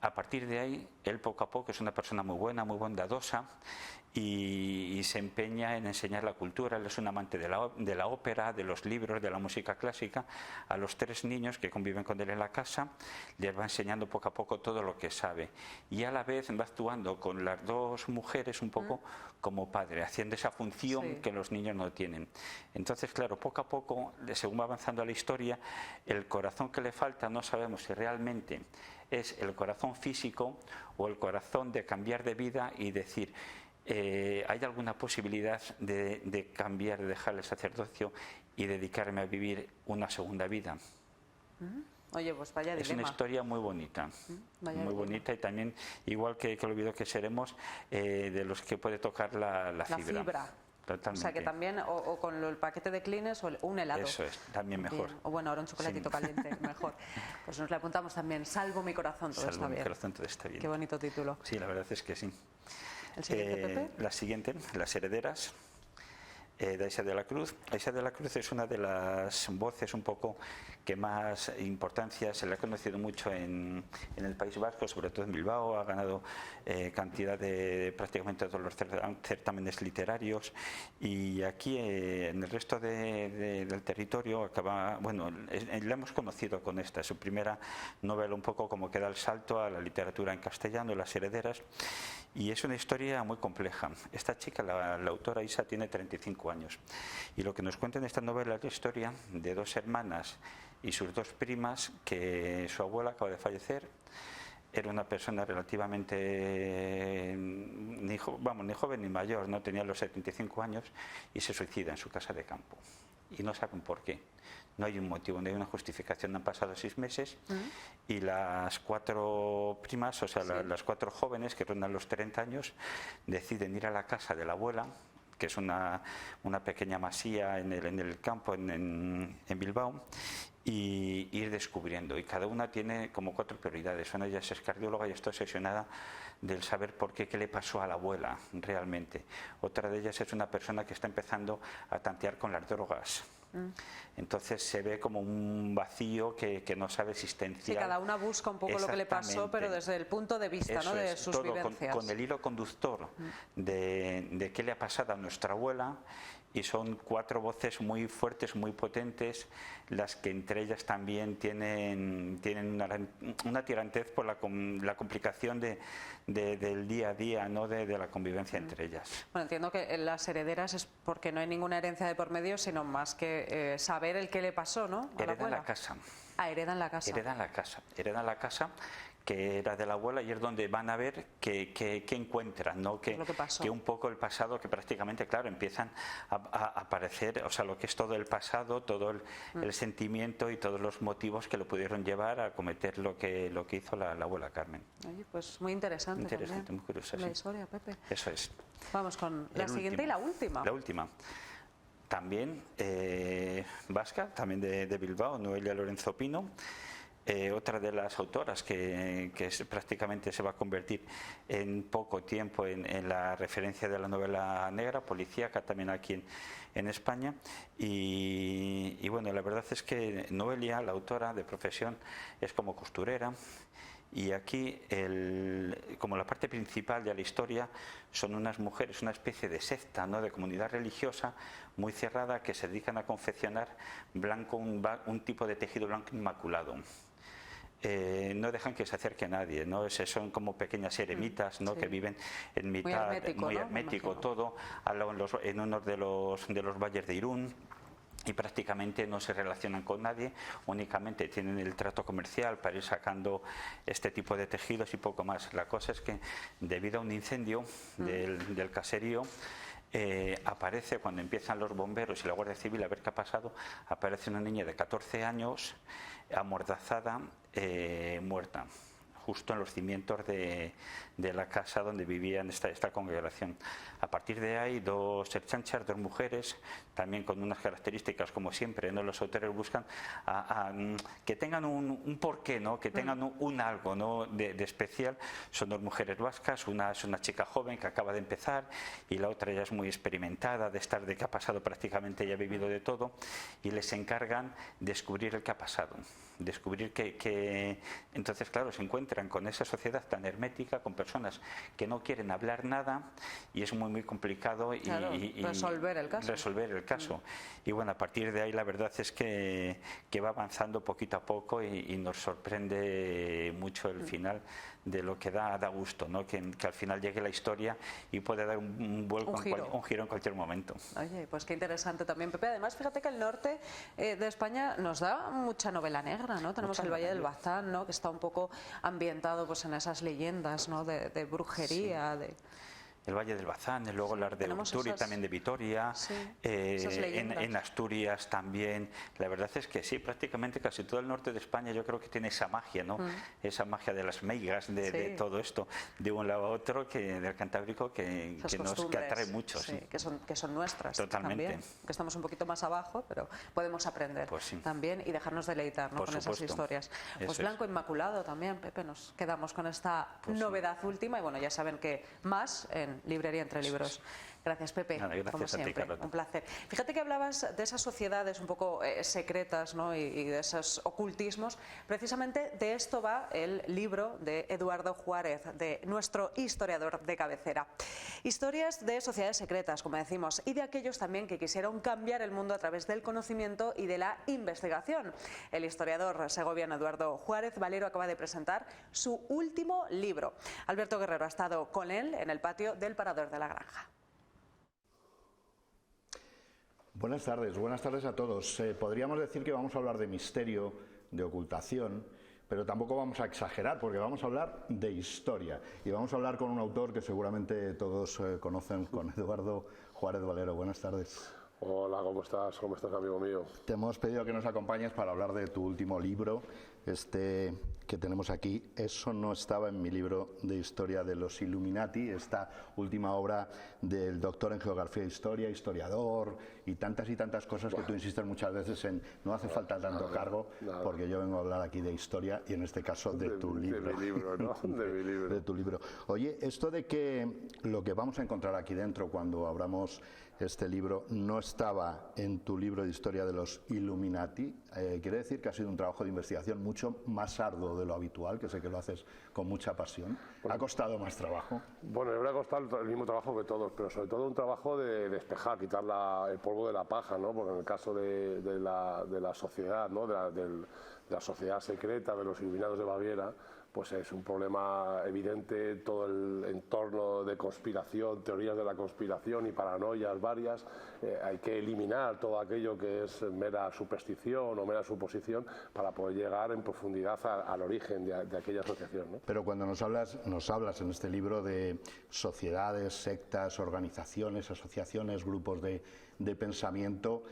A partir de ahí, él poco a poco es una persona muy buena, muy bondadosa, y se empeña en enseñar la cultura. Él es un amante de la ópera, de los libros, de la música clásica. A los 3 niños que conviven con él en la casa les va enseñando poco a poco todo lo que sabe, y a la vez va actuando con las 2 mujeres un poco como padre, haciendo esa función que los niños no tienen. Entonces, claro, poco a poco, según va avanzando la historia, el corazón que le falta no sabemos si realmente es el corazón físico o el corazón de cambiar de vida y decir, ¿hay alguna posibilidad de cambiar, de dejar el sacerdocio y dedicarme a vivir una segunda vida? Oye, pues vaya dilema. Es una historia muy bonita, muy bonita, y también, igual que El olvido que seremos, de los que puede tocar la fibra. Totalmente. O sea, que también, o con el paquete de Kleenex o un helado. Eso es, también mejor. Bien. O bueno, ahora un chocolatito caliente, mejor. Pues nos le apuntamos también, Salvo mi corazón, todo está bien. Salvo mi corazón, todo está bien. Qué bonito título. Sí, la verdad es que sí. ¿El siguiente, Pepe? La siguiente, Las herederas. de Aisha de la Cruz. Aisha de la Cruz es una de las voces un poco que más importancia se le ha conocido mucho en el País Vasco, sobre todo en Bilbao. Ha ganado cantidad de prácticamente todos los certámenes literarios, y aquí en el resto del territorio la hemos conocido con esta, su primera novela, un poco como que da el salto a la literatura en castellano, Las herederas, y es una historia muy compleja. Esta chica, la autora Aisha, tiene 35 años, y lo que nos cuenta en esta novela es la historia de dos hermanas y sus dos primas, que su abuela acaba de fallecer. Era una persona relativamente ni joven ni mayor, no tenía los 75 años, y se suicida en su casa de campo, y no saben por qué. No hay un motivo, no hay una justificación. Han pasado 6 meses y las 4 primas, o sea, las 4 jóvenes que rondan los 30 años, deciden ir a la casa de la abuela, que es una pequeña masía en el campo, en Bilbao, y ir descubriendo. Y cada una tiene como 4 prioridades. Una de ellas es cardióloga y está obsesionada del saber por qué le pasó a la abuela realmente. Otra de ellas es una persona que está empezando a tantear con las drogas. Entonces se ve como un vacío que no sabe existencial. Sí, cada una busca un poco lo que le pasó, pero desde el punto de vista, ¿no?, de sus vivencias. Con el hilo conductor de qué le ha pasado a nuestra abuela, y son 4 voces muy fuertes, muy potentes, las que entre ellas también tienen una tirantez por la complicación del día a día, ¿no?, de la convivencia entre ellas. Bueno, entiendo que en Las herederas es porque no hay ninguna herencia de por medio, sino más que saber el qué le pasó, ¿no?, a la abuela. La casa. Heredan la casa. Heredan la casa que era de la abuela, y es donde van a ver qué encuentran, ¿no? Que un poco el pasado, que prácticamente, claro, empiezan a aparecer, o sea, lo que es todo el pasado, todo el sentimiento y todos los motivos que lo pudieron llevar a cometer lo que hizo la abuela Carmen. Oye, pues muy interesante también, muy curiosa, la historia, Pepe. Eso es. Vamos con la siguiente y la última. La última. También vasca, también de Bilbao, Noelia Lorenzo Pino. Otra de las autoras que prácticamente se va a convertir en poco tiempo en la referencia de la novela negra, policíaca, también aquí en España. Y bueno, la verdad es que Noelia, la autora de profesión, es como costurera. Y aquí, como la parte principal de la historia, son unas mujeres, una especie de secta, ¿no?, de comunidad religiosa muy cerrada, que se dedican a confeccionar un tipo de tejido blanco inmaculado. No dejan que se acerque a nadie, ¿no? Son como pequeñas eremitas, ¿no?, que viven en mitad, muy hermético todo, en uno de los valles de Irún. Y prácticamente no se relacionan con nadie, únicamente tienen el trato comercial para ir sacando este tipo de tejidos y poco más. La cosa es que, debido a un incendio del caserío, aparece, cuando empiezan los bomberos y la Guardia Civil a ver qué ha pasado, aparece una niña de 14 años amordazada, muerta, justo en los cimientos de la casa donde vivían esta congregación. A partir de ahí, 2 ertzaintzas, 2 mujeres, también con unas características, como siempre, ¿no?, los autores buscan que tengan un porqué, ¿no?, que tengan un algo, ¿no?, de especial. Son 2 mujeres vascas, una es una chica joven que acaba de empezar, y la otra ya es muy experimentada, de que ha pasado prácticamente, ya ha vivido de todo, y les encargan descubrir el que ha pasado, descubrir que entonces, claro, se encuentran con esa sociedad tan hermética, con personas que no quieren hablar nada, y es muy complicado resolver el caso. Y bueno, a partir de ahí la verdad es que va avanzando poquito a poco, y nos sorprende mucho el final, de lo que da gusto, ¿no?, que al final llegue la historia y puede dar un vuelco, un giro en cualquier momento. Oye, pues qué interesante también, Pepe. Además, fíjate que el norte de España nos da mucha novela negra, ¿no? Tenemos el Valle del Bazán, ¿no?, que está un poco ambientado pues en esas leyendas, ¿no?, de brujería, El Valle del Bazán, y luego las de Urturi, también de Vitoria, en Asturias también. La verdad es que sí, prácticamente casi todo el norte de España yo creo que tiene esa magia, ¿no? Esa magia de las meigas, de todo esto, de un lado a otro, del Cantábrico, que atrae mucho. Que son nuestras. Totalmente. También, que estamos un poquito más abajo, pero podemos aprender también y dejarnos deleitar, ¿no?, con esas historias. Pues Blanco Inmaculado también, Pepe, nos quedamos con esta novedad última, y bueno, ya saben que más en Librería Entre Libros. Gracias, Pepe. Nada, gracias como siempre, a ti, Carlota. un placer. Fíjate que hablabas de esas sociedades un poco secretas, ¿no? y de esos ocultismos. Precisamente de esto va el libro de Eduardo Juárez, de nuestro historiador de cabecera. Historias de sociedades secretas, como decimos, y de aquellos también que quisieron cambiar el mundo a través del conocimiento y de la investigación. El historiador segoviano Eduardo Juárez Valero acaba de presentar su último libro. Alberto Guerrero ha estado con él en el patio del Parador de la Granja. Buenas tardes a todos. Podríamos decir que vamos a hablar de misterio, de ocultación, pero tampoco vamos a exagerar porque vamos a hablar de historia. Y vamos a hablar con un autor que seguramente todos conocen, con Eduardo Juárez Valero. Buenas tardes. Hola, ¿cómo estás? ¿Cómo estás, amigo mío? Te hemos pedido que nos acompañes para hablar de tu último libro, que tenemos aquí. Eso no estaba en mi libro de historia de los Illuminati, esta última obra del doctor en geografía e historia, historiador y tantas cosas que tú insistes muchas veces en no hace falta tanto cargo, porque yo vengo a hablar aquí de historia y en este caso de tu libro. De mi libro, ¿no? De mi libro. De tu libro. Oye, esto de que lo que vamos a encontrar aquí dentro cuando abramos este libro no estaba en tu libro de historia de los Illuminati, quiere decir que ha sido un trabajo de investigación mucho más arduo de lo habitual, que sé que lo haces con mucha pasión. ¿Ha costado más trabajo? Bueno, me ha costado el mismo trabajo que todos, pero sobre todo un trabajo de despejar, quitar el polvo de la paja, ¿no? Porque en el caso de la sociedad, ¿no? de la sociedad secreta de los Iluminados de Baviera, pues es un problema evidente, todo el entorno de conspiración, teorías de la conspiración y paranoias varias. Hay que eliminar todo aquello que es mera superstición o mera suposición para poder llegar en profundidad al origen de aquella asociación, ¿no? Pero cuando nos hablas en este libro de sociedades, sectas, organizaciones, asociaciones, grupos de pensamiento,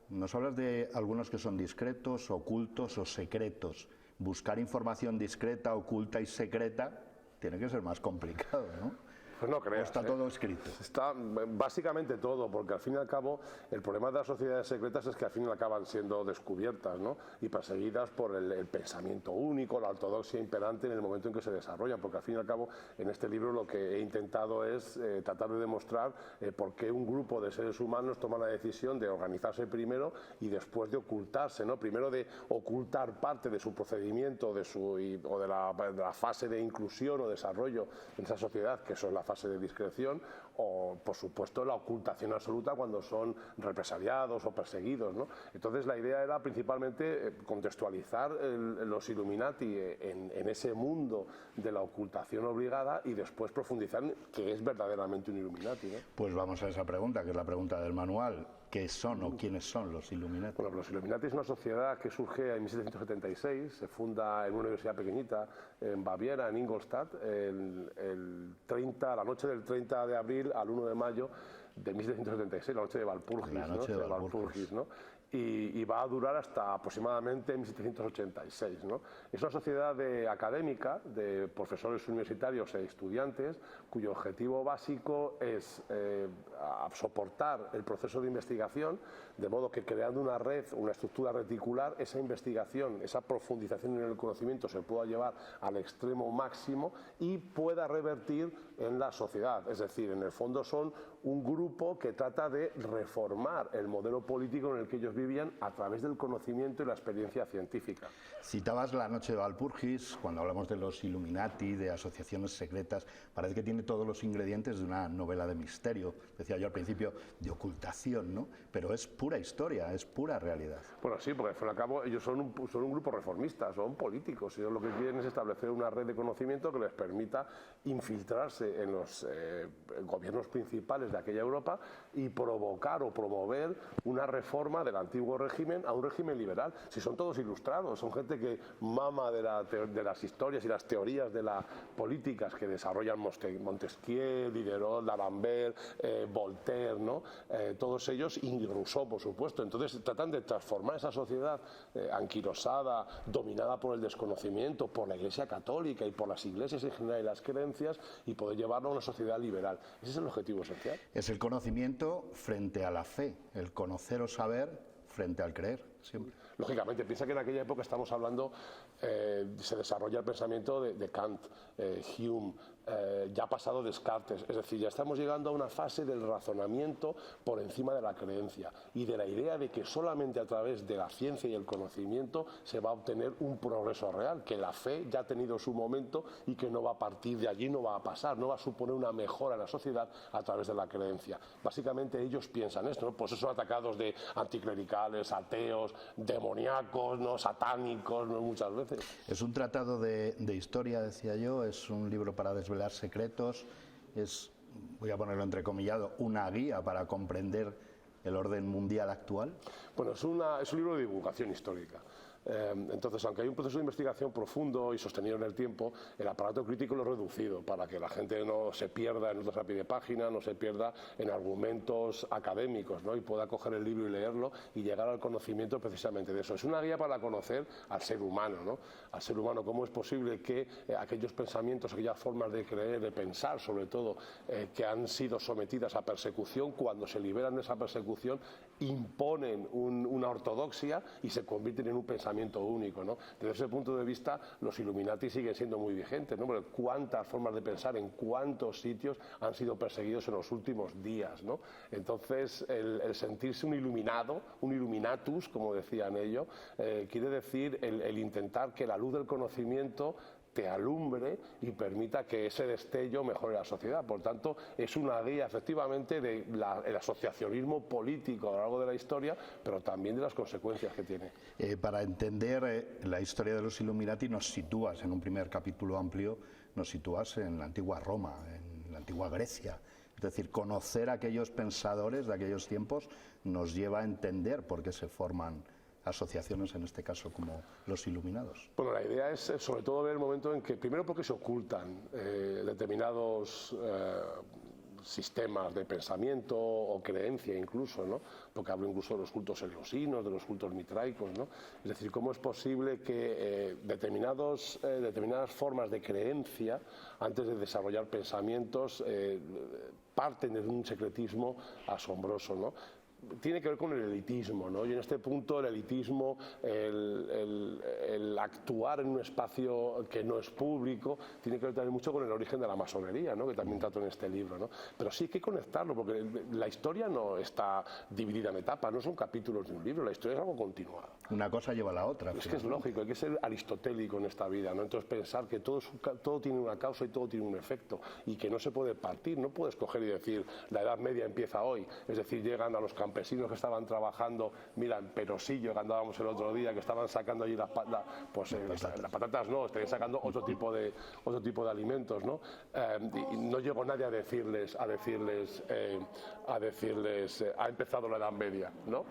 nos hablas de algunos que son discretos, ocultos o secretos. Buscar información discreta, oculta y secreta tiene que ser más complicado, ¿no? Pues no creas. Está todo escrito. Está básicamente todo, porque al fin y al cabo el problema de las sociedades secretas es que al final acaban siendo descubiertas, ¿no? Y perseguidas por el pensamiento único, la ortodoxia imperante en el momento en que se desarrollan, porque al fin y al cabo en este libro lo que he intentado es tratar de demostrar por qué un grupo de seres humanos toma la decisión de organizarse primero y después de ocultarse, ¿no? Primero de ocultar parte de su procedimiento o de la fase de inclusión o desarrollo en esa sociedad, que eso es la fase de discreción, o por supuesto la ocultación absoluta cuando son represaliados o perseguidos, ¿no? Entonces la idea era principalmente contextualizar los Illuminati en ese mundo de la ocultación obligada y después profundizar en qué es verdaderamente un Illuminati, ¿no? Pues vamos a esa pregunta, que es la pregunta del manual. ¿Qué son o quiénes son los Illuminati? Bueno, los Illuminati es una sociedad que surge en 1776, se funda en una universidad pequeñita en Baviera, en Ingolstadt, la noche del 30 de abril al 1 de mayo de 1776, la noche de Walpurgis, la noche de Walpurgis, ¿no? Y va a durar hasta aproximadamente 1786, ¿no? Es una sociedad académica de profesores universitarios e estudiantes cuyo objetivo básico es soportar el proceso de investigación, de modo que creando una red, una estructura reticular, esa investigación, esa profundización en el conocimiento se pueda llevar al extremo máximo y pueda revertir en la sociedad. Es decir, en el fondo son un grupo que trata de reformar el modelo político en el que ellos vivían a través del conocimiento y la experiencia científica. Citabas la noche de Walpurgis, cuando hablamos de los Illuminati, de asociaciones secretas, parece que tiene todos los ingredientes de una novela de misterio, decía yo al principio, de ocultación, ¿no? Pero es pura historia, es pura realidad. Bueno, sí, porque al fin y al cabo ellos son un grupo reformista, son políticos, ellos lo que quieren es establecer una red de conocimiento que les permita infiltrarse en los gobiernos principales de aquella Europa y provocar o promover una reforma del antiguo régimen a un régimen liberal. Si son todos ilustrados, son gente que mama de las historias y las teorías de las políticas que desarrollan Montesquieu, Diderot, D'Alembert, Voltaire, ¿no? Todos ellos, y Rousseau, por supuesto. Entonces tratan de transformar esa sociedad anquilosada, dominada por el desconocimiento, por la Iglesia Católica y por las iglesias en general y las creencias, y poder llevarlo a una sociedad liberal. Ese es el objetivo esencial. Es el conocimiento frente a la fe, el conocer o saber frente al creer, siempre. Lógicamente, piensa que en aquella época estamos hablando, se desarrolla el pensamiento de Kant, Hume, ya ha pasado Descartes, es decir, ya estamos llegando a una fase del razonamiento por encima de la creencia y de la idea de que solamente a través de la ciencia y el conocimiento se va a obtener un progreso real, que la fe ya ha tenido su momento y que no va a partir de allí, no va a pasar, no va a suponer una mejora en la sociedad a través de la creencia. Básicamente ellos piensan esto, ¿no? Por eso son atacados de anticlericales, ateos, demoníacos, ¿no? Satánicos, ¿no? Muchas veces. Es un tratado de historia, decía yo, es un libro para desvelar secretos, es, voy a ponerlo entrecomillado, una guía para comprender el orden mundial actual. Bueno, es un libro de divulgación histórica. Entonces, aunque hay un proceso de investigación profundo y sostenido en el tiempo, el aparato crítico lo he reducido para que la gente no se pierda en notas a pie de página, no se pierda en argumentos académicos, ¿no? Y pueda coger el libro y leerlo y llegar al conocimiento precisamente de eso. Es una guía para conocer al ser humano, ¿no? Al ser humano, cómo es posible que aquellos pensamientos, aquellas formas de creer, de pensar, sobre todo, que han sido sometidas a persecución, cuando se liberan de esa persecución, imponen una ortodoxia y se convierten en un pensamiento único, ¿no? Desde ese punto de vista, los Illuminati siguen siendo muy vigentes, ¿no? Porque cuántas formas de pensar, en cuántos sitios han sido perseguidos en los últimos días, ¿no? Entonces, el sentirse un iluminado, un illuminatus, como decían ellos, quiere decir el intentar que la luz del conocimiento te alumbre y permita que ese destello mejore la sociedad. Por tanto, es una guía efectivamente del asociacionismo político a lo largo de la historia, pero también de las consecuencias que tiene. Para entender la historia de los Illuminati nos sitúas en un primer capítulo amplio, nos sitúas en la antigua Roma, en la antigua Grecia. Es decir, conocer a aquellos pensadores de aquellos tiempos nos lleva a entender por qué se forman asociaciones, en este caso como los Iluminados. Bueno, la idea es sobre todo ver el momento en que, primero porque se ocultan determinados sistemas de pensamiento o creencia incluso, ¿no? Porque hablo incluso de los cultos eleusinos, de los cultos mitraicos, ¿no? Es decir, cómo es posible que determinadas formas de creencia, antes de desarrollar pensamientos, parten de un secretismo asombroso, ¿no? Tiene que ver con el elitismo, ¿no? Y en este punto el elitismo, el actuar en un espacio que no es público, tiene que ver también mucho con el origen de la masonería, ¿no? Que también trato en este libro, ¿no? Pero sí hay que conectarlo, porque la historia no está dividida en etapas, no son capítulos de un libro, la historia es algo continuado. Una cosa lleva a la otra. Es que es lógico, hay que ser aristotélico en esta vida, ¿no? Entonces pensar que todo tiene una causa y todo tiene un efecto, y que no se puede partir, no puedes coger y decir la Edad Media empieza hoy, es decir, llegan a los campesinos que estaban trabajando, mira, en Perosillo, que andábamos el otro día, que estaban sacando allí las patatas no, estarían sacando otro tipo de alimentos, ¿no? Y no llegó nadie a decirles ha empezado la Edad Media, ¿no?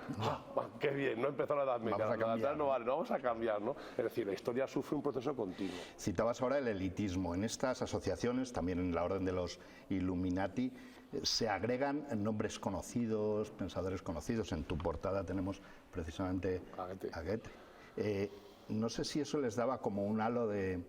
Qué bien, no ha empezado la Edad Media, no vale, no vamos a cambiar, ¿no? Es decir, la historia sufre un proceso continuo. Citabas ahora el elitismo. En estas asociaciones, también en la orden de los Illuminati, se agregan nombres conocidos, pensadores conocidos. En tu portada tenemos precisamente a Goethe. No sé si eso les daba como un halo de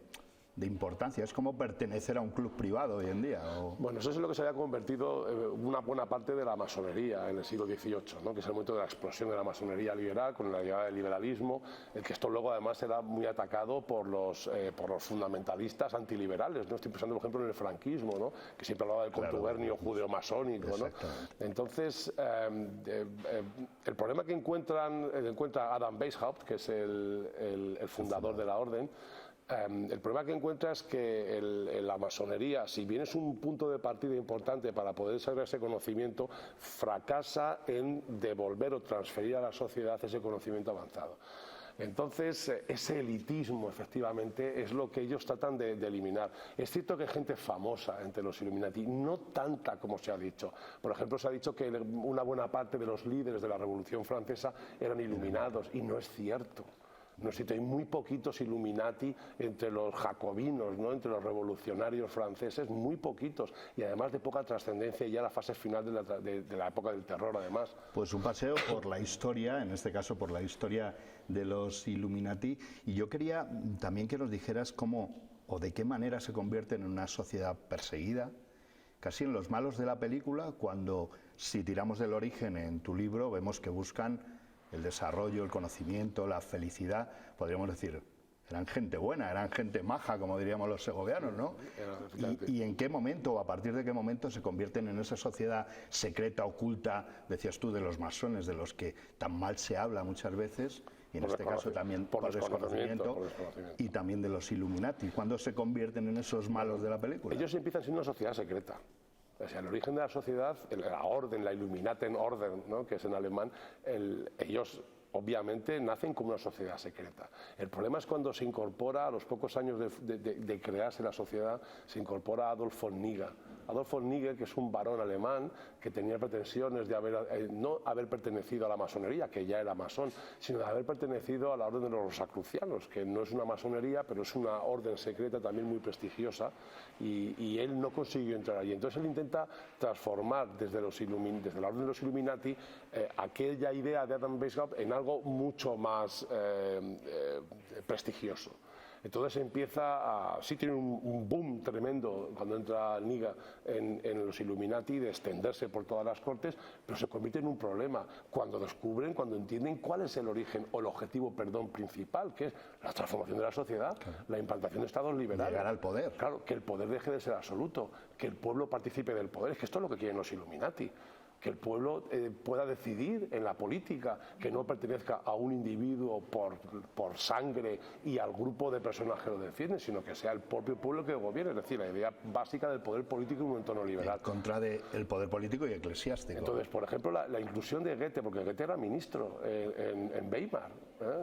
importancia. Es como pertenecer a un club privado hoy en día. Bueno, eso es lo que se había convertido una buena parte de la masonería en el siglo XVIII, ¿no? Que es el momento de la explosión de la masonería liberal, con la llegada del liberalismo, el que esto luego además era muy atacado por los fundamentalistas antiliberales, ¿no? Estoy pensando, por ejemplo, en el franquismo, ¿no? Que siempre hablaba del contubernio judeo-masónico, ¿no? Entonces, el problema que encuentra Adam Weishaupt, que es el fundador de la orden, el problema que encuentra es que la masonería, si bien es un punto de partida importante para poder desarrollar ese conocimiento, fracasa en devolver o transferir a la sociedad ese conocimiento avanzado. Entonces, ese elitismo, efectivamente, es lo que ellos tratan de eliminar. Es cierto que hay gente famosa entre los Illuminati, no tanta como se ha dicho. Por ejemplo, se ha dicho que una buena parte de los líderes de la Revolución Francesa eran iluminados, y no es cierto. No sé, hay muy poquitos Illuminati entre los jacobinos, ¿no? Entre los revolucionarios franceses, muy poquitos, y además de poca trascendencia ya en la fase final de la época del terror, además. Pues un paseo por la historia, en este caso por la historia de los Illuminati, y yo quería también que nos dijeras cómo o de qué manera se convierten en una sociedad perseguida, casi en los malos de la película, cuando, si tiramos del origen en tu libro, vemos que buscan el desarrollo, el conocimiento, la felicidad, podríamos decir, eran gente buena, eran gente maja, como diríamos los segovianos, ¿no? ¿Y en qué momento, o a partir de qué momento se convierten en esa sociedad secreta, oculta, decías tú, de los masones, de los que tan mal se habla muchas veces, y en este caso también por desconocimiento, y también de los Illuminati? ¿Cuándo se convierten en esos malos de la película? Ellos empiezan siendo una sociedad secreta. O sea, el origen de la sociedad, la orden, la Illuminatenorden, ¿no?, que es en alemán, ellos obviamente nacen como una sociedad secreta. El problema es cuando se incorpora, a los pocos años de crearse la sociedad, se incorpora Adolf von Nigge. Adolf von Nigge, que es un varón alemán que tenía pretensiones de no haber pertenecido a la masonería, que ya era masón, sino de haber pertenecido a la orden de los rosacrucianos, que no es una masonería, pero es una orden secreta también muy prestigiosa, y él no consiguió entrar allí. Entonces él intenta transformar desde la orden de los Illuminati aquella idea de Adam Weishaupt en algo mucho más prestigioso. Entonces empieza sí tiene un boom tremendo cuando entra Nigge en los Illuminati, de extenderse por todas las cortes, pero se convierte en un problema cuando entienden cuál es el origen o el objetivo, principal, que es la transformación de la sociedad, la implantación de estados liberales. Llegar al poder. Claro, que el poder deje de ser absoluto, que el pueblo participe del poder, es que esto es lo que quieren los Illuminati. Que el pueblo pueda decidir en la política, que no pertenezca a un individuo por sangre y al grupo de personas que lo defienden, sino que sea el propio pueblo que gobierne, es decir, la idea básica del poder político en un entorno liberal. En contra del poder político y eclesiástico. Entonces, por ejemplo, la inclusión de Goethe, porque Goethe era ministro en Weimar,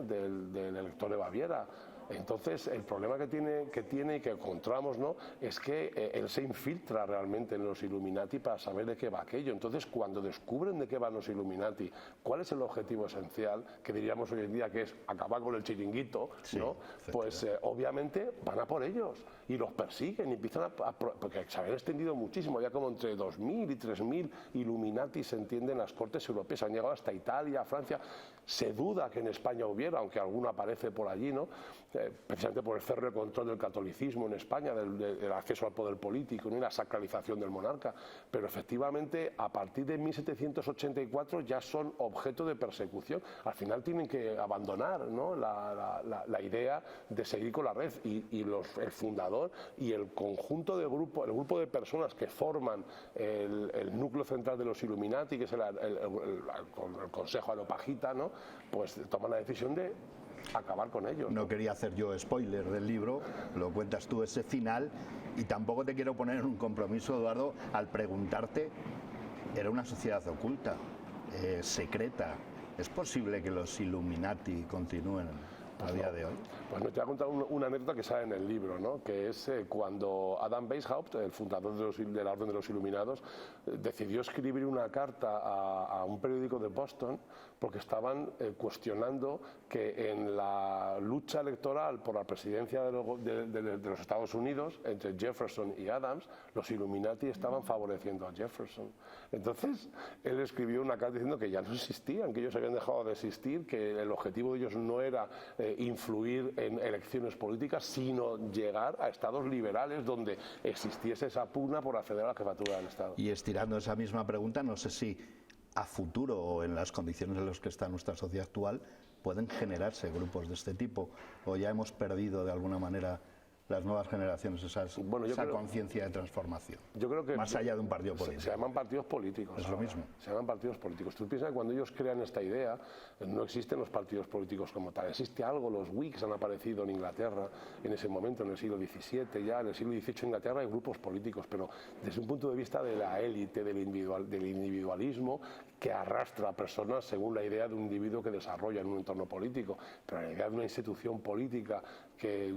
del elector de Baviera. Entonces, el problema que tiene y que encontramos, ¿no?, es que él se infiltra realmente en los Illuminati para saber de qué va aquello. Entonces, cuando descubren de qué van los Illuminati, cuál es el objetivo esencial, que diríamos hoy en día que es acabar con el chiringuito, ¿no?, pues obviamente van a por ellos y los persiguen y empiezan porque se habían extendido muchísimo, había como entre 2.000 y 3.000 Illuminati, se entiende, en las cortes europeas, han llegado hasta Italia, Francia. Se duda que en España hubiera, aunque alguno aparece por allí, ¿no?, precisamente por el férreo control del catolicismo en España, del acceso al poder político, ¿no?, y la sacralización del monarca. Pero efectivamente, a partir de 1784 ya son objeto de persecución. Al final tienen que abandonar, ¿no?, la idea de seguir con la red, y el fundador y el conjunto de grupo, el grupo de personas que forman el núcleo central de los Illuminati, que es el Consejo Areopagita, ¿no?, pues toman la decisión de acabar con ellos. No quería hacer yo spoiler del libro, lo cuentas tú ese final, y tampoco te quiero poner en un compromiso, Eduardo, al preguntarte, era una sociedad oculta, secreta. ¿Es posible que los Illuminati continúen a día de hoy? Pues me te voy a contar una anécdota que sale en el libro, ¿no?, que es cuando Adam Weishaupt, el fundador de la Orden de los Iluminados, decidió escribir una carta a un periódico de Boston, porque estaban cuestionando que en la lucha electoral por la presidencia de los Estados Unidos, entre Jefferson y Adams, los Illuminati estaban favoreciendo a Jefferson. Entonces, él escribió una carta diciendo que ya no existían, que ellos habían dejado de existir, que el objetivo de ellos no era influir en elecciones políticas, sino llegar a estados liberales donde existiese esa pugna por acceder a la jefatura del Estado. Y estirando esa misma pregunta, no sé si a futuro o en las condiciones en las que está nuestra sociedad actual pueden generarse grupos de este tipo, o ya hemos perdido de alguna manera las nuevas generaciones esa conciencia de transformación. Yo creo que más allá de un partido político. Se llaman partidos políticos. Es lo mismo. Se llaman partidos políticos. Tú piensas que cuando ellos crean esta idea, no existen los partidos políticos como tal. Existe algo, los Whigs han aparecido en Inglaterra en ese momento, en el siglo XVII, ya en el siglo XVIII en Inglaterra hay grupos políticos, pero desde un punto de vista de la élite, del individualismo, que arrastra a personas según la idea de un individuo que desarrolla en un entorno político. Pero la idea de una institución política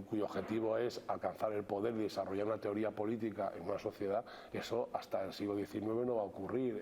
cuyo objetivo es alcanzar el poder y desarrollar una teoría política en una sociedad, eso hasta el siglo XIX no va a ocurrir,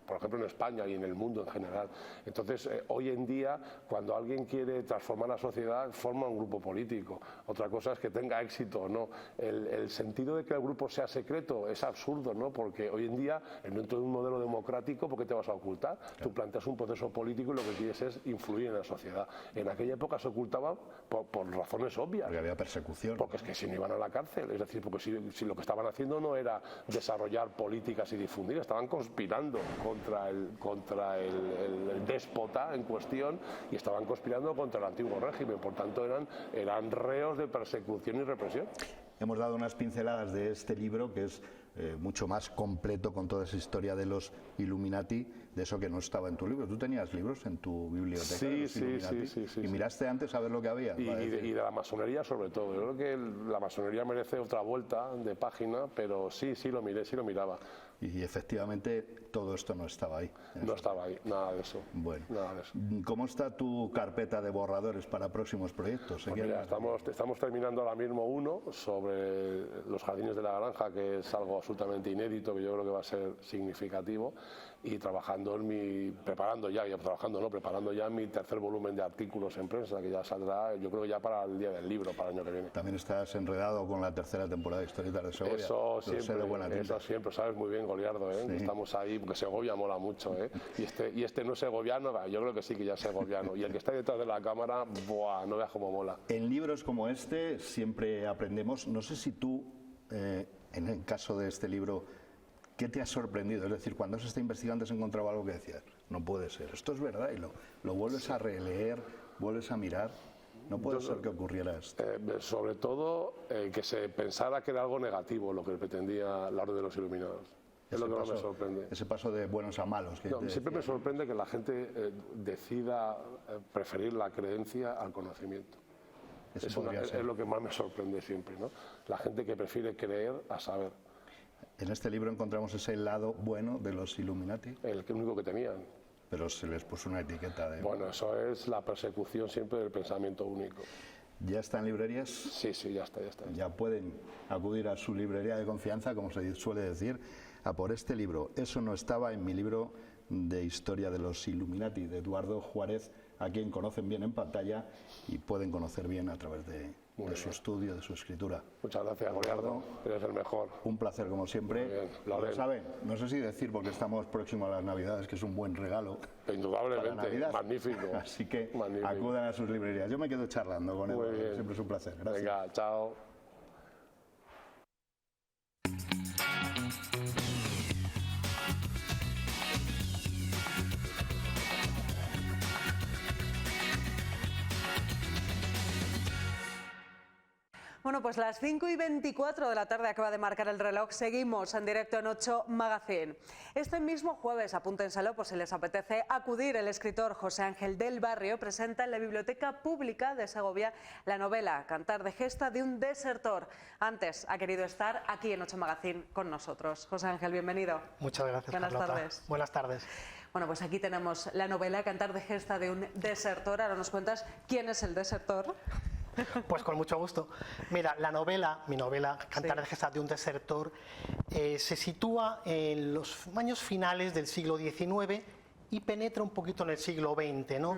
por ejemplo en España y en el mundo en general. Entonces, hoy en día, cuando alguien quiere transformar la sociedad, forma un grupo político. Otra cosa es que tenga éxito o no. El sentido de que el grupo sea secreto es absurdo, ¿no?, porque hoy en día, dentro de un modelo democrático, ¿por qué te vas a ocultar? Claro. Tú planteas un proceso político y lo que quieres es influir en la sociedad. En aquella época se ocultaba por razones obvias. Porque había persecución. Porque es que si no iban a la cárcel, es decir, porque si lo que estaban haciendo no era desarrollar políticas y difundir, estaban conspirando contra el déspota en cuestión y estaban conspirando contra el antiguo régimen, por tanto eran reos de persecución y represión. Hemos dado unas pinceladas de este libro que es mucho más completo con toda esa historia de los Illuminati, de eso que no estaba en tu libro. ¿Tú tenías libros en tu biblioteca? Sí. ¿Y miraste antes a ver lo que había? Y de la masonería sobre todo. Yo creo que la masonería merece otra vuelta de página, pero sí lo miré, sí lo miraba. Y efectivamente todo esto no estaba ahí. No estaba ahí, nada de eso. Bueno, nada de eso. ¿Cómo está tu carpeta de borradores para próximos proyectos? Pues mira, estamos terminando ahora mismo uno sobre los jardines de la granja, que es algo absolutamente inédito, que yo creo que va a ser significativo, y preparando ya mi tercer volumen de artículos en prensa, que ya saldrá, yo creo que ya para el día del libro, para el año que viene. También estás enredado con la tercera temporada de Historietas de Segovia. Eso siempre, sabes muy bien, Goliardo, ¿eh? Sí. Estamos ahí, porque Segovia mola mucho, ¿eh? Y este no es segoviano, yo creo que sí que ya es segoviano, y el que está detrás de la cámara, ¡buah!, no veas cómo mola. En libros como este siempre aprendemos, no sé si tú, en el caso de este libro, ¿qué te ha sorprendido? Es decir, cuando has estado investigando has encontrado algo que decías, no puede ser, esto es verdad, y lo vuelves a releer, vuelves a mirar. No puede ser que ocurriera esto. Sobre todo que se pensara que era algo negativo lo que pretendía la Orden de los Iluminados. Es lo que más me sorprende. Ese paso de buenos a malos. Siempre me sorprende que la gente decida preferir la creencia al conocimiento. Es lo que más me sorprende siempre, ¿no? La gente que prefiere creer a saber. En este libro encontramos ese lado bueno de los Illuminati. El único que tenían. Pero se les puso una etiqueta de... Bueno, eso es la persecución siempre del pensamiento único. ¿Ya está en librerías? Sí, ya está. Ya pueden acudir a su librería de confianza, como se suele decir, a por este libro. Eso no estaba en mi libro de historia de los Illuminati, de Eduardo Juárez, a quien conocen bien en pantalla y pueden conocer bien a través de su estudio, de su escritura. Muchas gracias, Goliardo. Eres el mejor. Un placer, como siempre. Lo saben, no sé si decir porque estamos próximos a las Navidades, que es un buen regalo. Indudablemente, magnífico. Así que acudan a sus librerías. Yo me quedo charlando con él, siempre es un placer. Gracias. Venga, chao. Bueno, pues las 5:24 de la tarde acaba de marcar el reloj. Seguimos en directo en 8 Magazine. Este mismo jueves, apúntenselo por si les apetece acudir, el escritor José Ángel del Barrio presenta en la Biblioteca Pública de Segovia la novela Cantar de gesta de un desertor. Antes ha querido estar aquí en 8 Magazine con nosotros. José Ángel, bienvenido. Muchas gracias, Buenas Carlota. tardes. Buenas tardes. Bueno, pues aquí tenemos la novela Cantar de gesta de un desertor. Ahora nos cuentas quién es el desertor. Pues con mucho gusto. Mira, mi novela, Cantar de gesta de un desertor, se sitúa en los años finales del siglo XIX y penetra un poquito en el siglo XX, ¿no?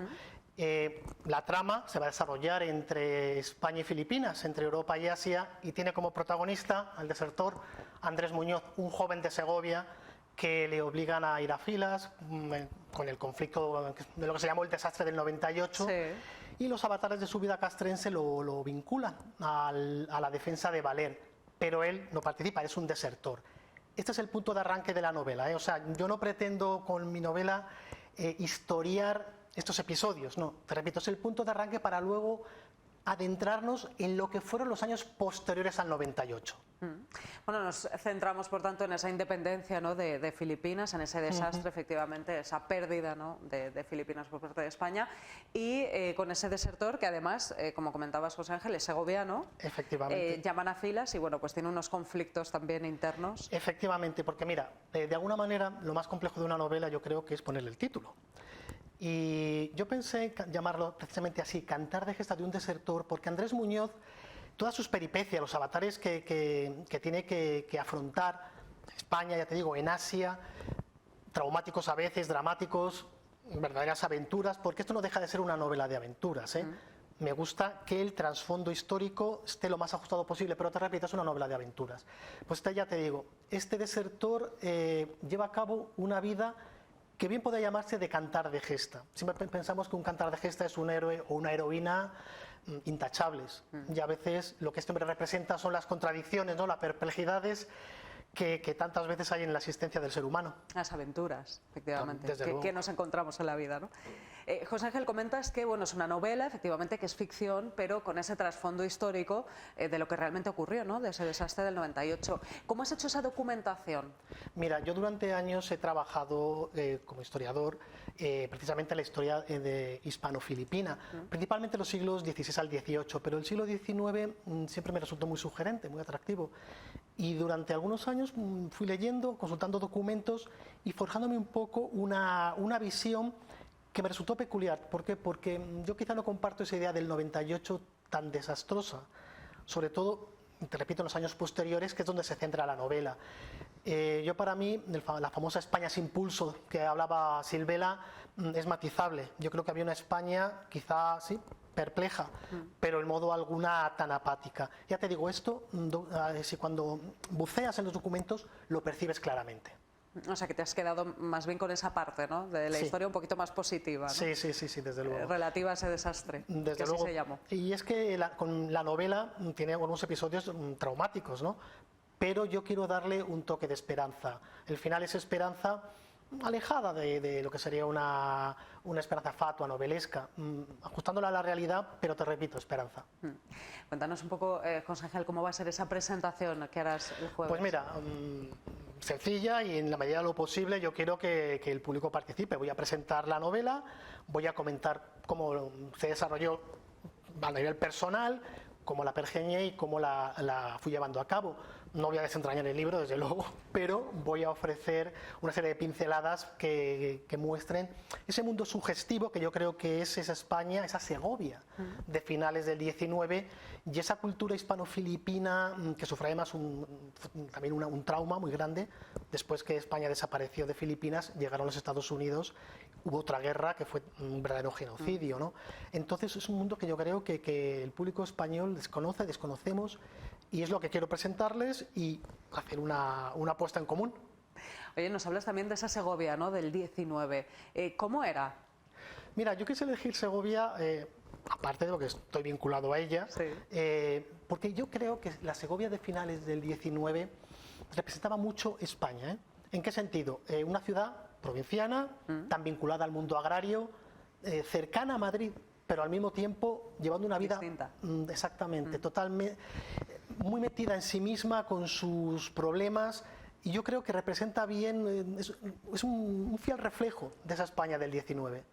La trama se va a desarrollar entre España y Filipinas, entre Europa y Asia, y tiene como protagonista al desertor Andrés Muñoz, un joven de Segovia que le obligan a ir a filas con el conflicto de lo que se llamó el desastre del 98. Sí. Y los avatares de su vida castrense lo vinculan a la defensa de Valer, pero él no participa, es un desertor. Este es el punto de arranque de la novela, ¿eh? O sea, yo no pretendo con mi novela historiar estos episodios, no, te repito, es el punto de arranque para luego adentrarnos en lo que fueron los años posteriores al 98. Bueno, nos centramos por tanto en esa independencia, ¿no?, de Filipinas, en ese desastre, efectivamente, esa pérdida, ¿no?, de Filipinas por parte de España, y con ese desertor que además, como comentabas, José Ángel, es segoviano. Efectivamente. Llaman a filas y bueno, pues tiene unos conflictos también internos. Efectivamente, porque mira, de alguna manera lo más complejo de una novela yo creo que es ponerle el título. Y yo pensé llamarlo precisamente así, Cantar de gesta de un desertor, porque Andrés Muñoz, todas sus peripecias, los avatares que tiene que afrontar, España, ya te digo, en Asia, traumáticos a veces, dramáticos, verdaderas aventuras, porque esto no deja de ser una novela de aventuras, ¿eh? Me gusta que el trasfondo histórico esté lo más ajustado posible, pero te repito, es una novela de aventuras. Pues ya te digo, este desertor lleva a cabo una vida que bien podría llamarse de cantar de gesta. Siempre pensamos que un cantar de gesta es un héroe o una heroína intachables, y a veces lo que este hombre representa son las contradicciones, ¿no?, las perplejidades que tantas veces hay en la existencia del ser humano. Las aventuras, efectivamente, Desde luego. que nos encontramos en la vida, ¿no? José Ángel, comentas que bueno, es una novela, efectivamente, que es ficción, pero con ese trasfondo histórico de lo que realmente ocurrió, ¿no?, de ese desastre del 98. ¿Cómo has hecho esa documentación? Mira, yo durante años he trabajado como historiador precisamente en la historia de hispano-filipina, principalmente los siglos XVI al XVIII, pero el siglo XIX siempre me resultó muy sugerente, muy atractivo. Y durante algunos años fui leyendo, consultando documentos y forjándome un poco una visión que me resultó peculiar. ¿Por qué? Porque yo quizá no comparto esa idea del 98 tan desastrosa, sobre todo, te repito, en los años posteriores, que es donde se centra la novela. Yo, para mí, la famosa España sin pulso que hablaba Silvela es matizable. Yo creo que había una España quizá, sí, perpleja, pero en modo alguna tan apática. Ya te digo, esto, si cuando buceas en los documentos lo percibes claramente. O sea, que te has quedado más bien con esa parte, ¿no?, de la historia un poquito más positiva, ¿no? Sí, desde luego. Relativa a ese desastre, desde que luego. así se llamó. Y es que con la novela tiene algunos episodios traumáticos, ¿no?, pero yo quiero darle un toque de esperanza. El final es esperanza alejada de lo que sería una esperanza fatua, novelesca, ajustándola a la realidad, pero te repito, esperanza. Cuéntanos un poco, José Ángel, cómo va a ser esa presentación que harás el jueves. Pues mira, sencilla, y en la medida de lo posible yo quiero que el público participe. Voy a presentar la novela, voy a comentar cómo se desarrolló a nivel personal, cómo la pergeñé y cómo la fui llevando a cabo. No voy a desentrañar el libro, desde luego, pero voy a ofrecer una serie de pinceladas que muestren ese mundo sugestivo que yo creo que es esa España, esa Segovia de finales del XIX, y esa cultura hispano-filipina que sufre además también un trauma muy grande. Después que España desapareció de Filipinas, llegaron los Estados Unidos, hubo otra guerra que fue un verdadero genocidio, ¿no? Entonces es un mundo que yo creo que el público español desconocemos, y es lo que quiero presentarles y hacer una apuesta en común. Oye, nos hablas también de esa Segovia, ¿no?, del 19. ¿Cómo era? Mira, yo quise elegir Segovia, aparte de lo que estoy vinculado a ella, porque yo creo que la Segovia de finales del 19 representaba mucho España, ¿eh? ¿En qué sentido? Una ciudad provinciana, tan vinculada al mundo agrario, cercana a Madrid, pero al mismo tiempo llevando una vida distinta. Exactamente, totalmente, muy metida en sí misma con sus problemas, y yo creo que representa bien, es un fiel reflejo de esa España del 19.